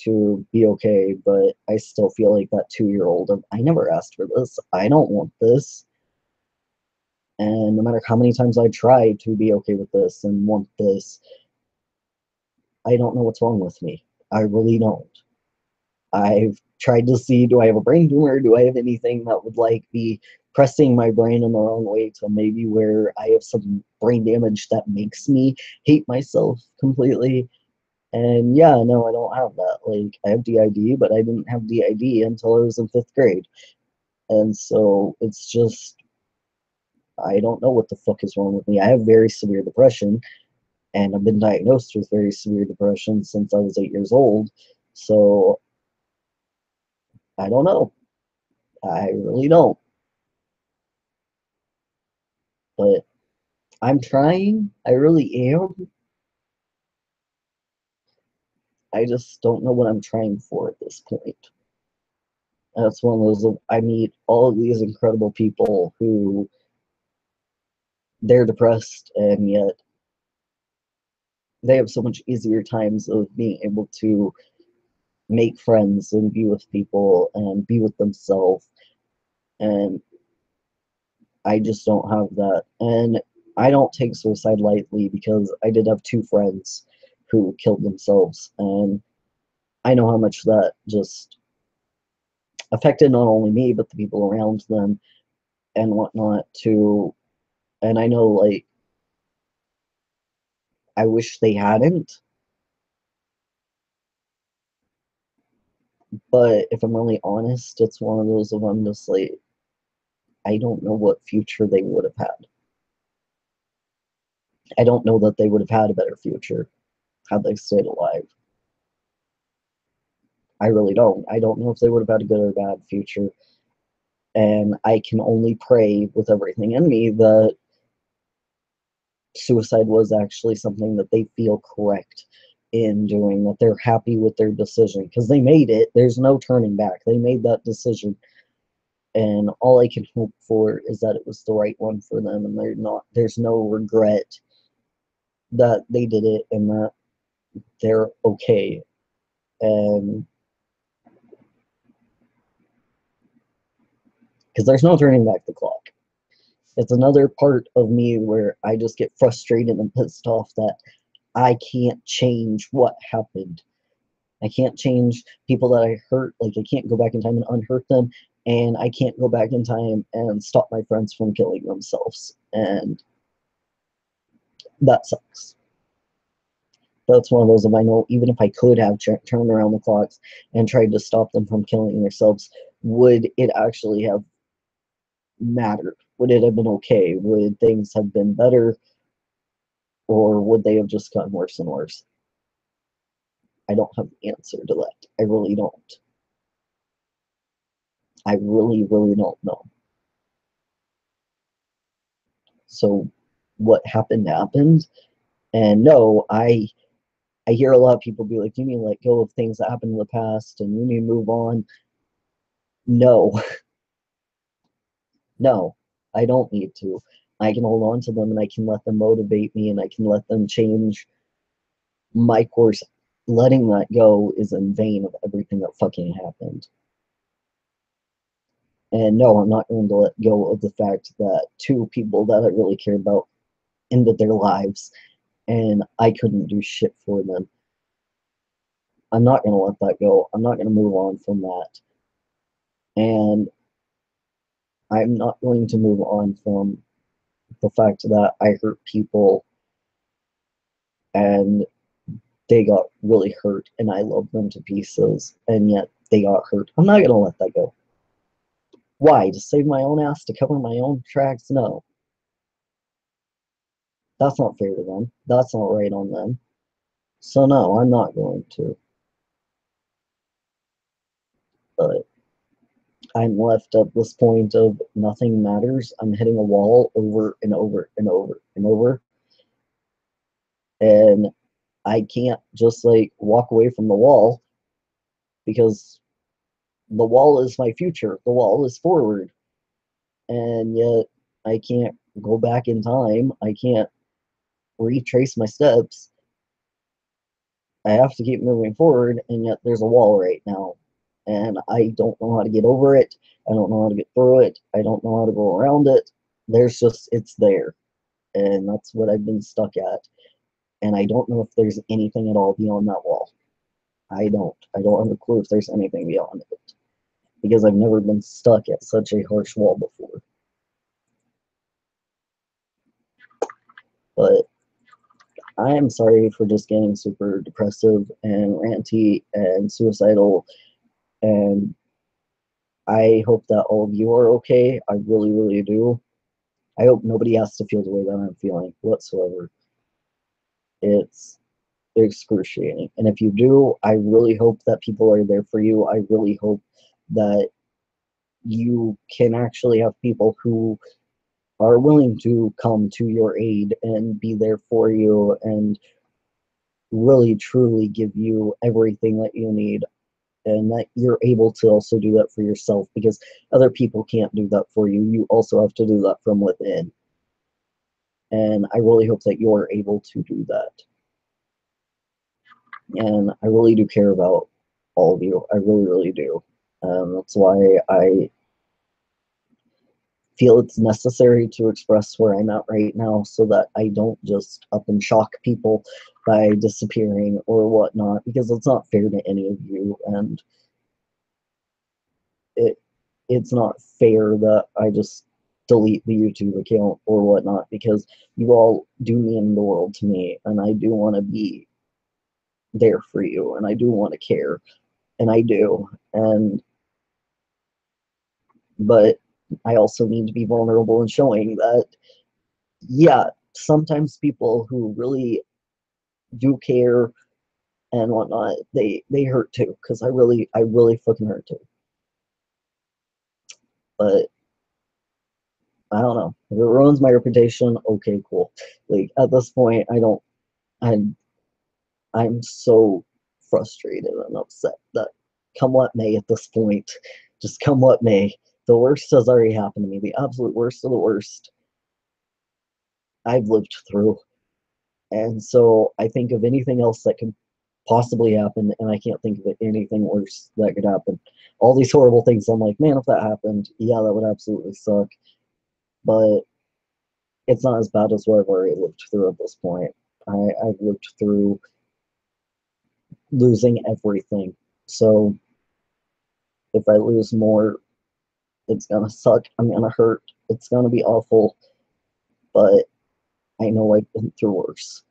to be okay, but I still feel like that 2 year old of I never asked for this. I don't want this. And no matter how many times I try to be okay with this and want this, I don't know what's wrong with me. I really don't. I've tried to see, do I have a brain tumor? Do I have anything that would like be pressing my brain in the wrong way to maybe where I have some brain damage that makes me hate myself completely? And yeah, no, I don't have that. Like I have DID, but I didn't have DID until I was in 5th grade. And so it's just, I don't know what the fuck is wrong with me. I have very severe depression, and I've been diagnosed with very severe depression since I was 8 years old. So I don't know. I really don't. But I'm trying. I really am. I just don't know what I'm trying for at this point. That's one of those, I meet all of these incredible people who they're depressed, and yet they have so much easier times of being able to make friends and be with people and be with themselves. And I just don't have that. And I don't take suicide lightly because I did have two friends who killed themselves. And I know how much that just affected not only me, but the people around them and whatnot too. And I know, like, I wish they hadn't. But if I'm really honest, it's one of those of I'm just like, I don't know what future they would have had. I don't know that they would have had a better future had they stayed alive. I really don't. I don't know if they would have had a good or bad future. And I can only pray with everything in me that suicide was actually something that they feel correct in doing, that they're happy with their decision because they made it. There's no turning back. They made that decision. And all I can hope for is that it was the right one for them, and there's no regret that they did it and that they're okay. And because there's no turning back the clock. It's another part of me where I just get frustrated and pissed off that I can't change what happened. I can't change people that I hurt. Like, I can't go back in time and unhurt them. And I can't go back in time and stop my friends from killing themselves. And that sucks. That's one of those that I know, even if I could have turned around the clocks and tried to stop them from killing themselves, would it actually have mattered? Would it have been okay? Would things have been better? Or would they have just gotten worse and worse? I don't have the answer to that. I really don't. I really, really don't know. So what happened happened. And no, I hear a lot of people be like, you need to let go of things that happened in the past and you need to move on. No, no, I don't need to. I can hold on to them and I can let them motivate me and I can let them change my course. Letting that go is in vain of everything that fucking happened. And no, I'm not going to let go of the fact that two people that I really care about ended their lives and I couldn't do shit for them. I'm not going to let that go. I'm not going to move on from that. And I'm not going to move on from the fact that I hurt people and they got really hurt and I love them to pieces and yet they got hurt. I'm not going to let that go. Why? To save my own ass? To cover my own tracks? No. That's not fair to them. That's not right on them. So no, I'm not going to. But I'm left at this point of nothing matters. I'm hitting a wall over and over and over and over. And I can't just like walk away from the wall because the wall is my future. The wall is forward. And yet I can't go back in time. I can't retrace my steps. I have to keep moving forward, and yet there's a wall right now. And I don't know how to get over it. I don't know how to get through it. I don't know how to go around it. It's there. And that's what I've been stuck at. And I don't know if there's anything at all beyond that wall. I don't. I don't have a clue if there's anything beyond it. Because I've never been stuck at such a harsh wall before. But I am sorry for just getting super depressive and ranty and suicidal and I hope that all of you are okay. I really, really do. I hope nobody has to feel the way that I'm feeling whatsoever. It's excruciating. And if you do, I really hope that people are there for you. I really hope that you can actually have people who are willing to come to your aid and be there for you and really truly give you everything that you need, and that you're able to also do that for yourself, because other people can't do that for you. You also have to do that from within. And I really hope that you're able to do that. And I really do care about all of you. I really, really do. That's why I feel it's necessary to express where I'm at right now, so that I don't just up and shock people by disappearing or whatnot, because it's not fair to any of you, and it it's not fair that I just delete the YouTube account or whatnot, because you all do mean the world to me, and I do want to be there for you, and I do want to care, and I do, and but I also need to be vulnerable in showing that, yeah, sometimes people who really do care and whatnot, they hurt too, because I really fucking hurt too. But I don't know. If it ruins my reputation, okay, cool. Like at this point, I'm I'm so frustrated and upset that come what may at this point, just come what may, the worst has already happened to me. The absolute worst of the worst I've lived through. And so I think of anything else that could possibly happen, and I can't think of anything worse that could happen. All these horrible things, I'm like, man, if that happened, yeah, that would absolutely suck. But it's not as bad as what I've already lived through at this point. I've lived through losing everything. So if I lose more, it's gonna suck. I'm gonna hurt. It's gonna be awful. But I know I've been through worse.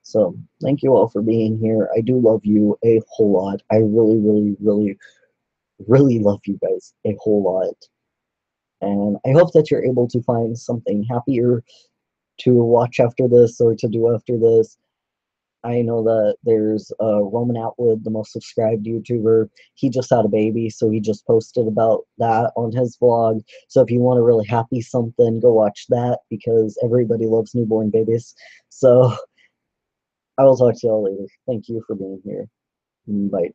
So thank you all for being here. I do love you a whole lot. I really, really, really, really love you guys a whole lot. And I hope that you're able to find something happier to watch after this or to do after this. I know that there's Roman Atwood, the most subscribed YouTuber. He just had a baby, so he just posted about that on his vlog. So if you want a really happy something, go watch that, because everybody loves newborn babies. So I will talk to y'all later. Thank you for being here. Bye.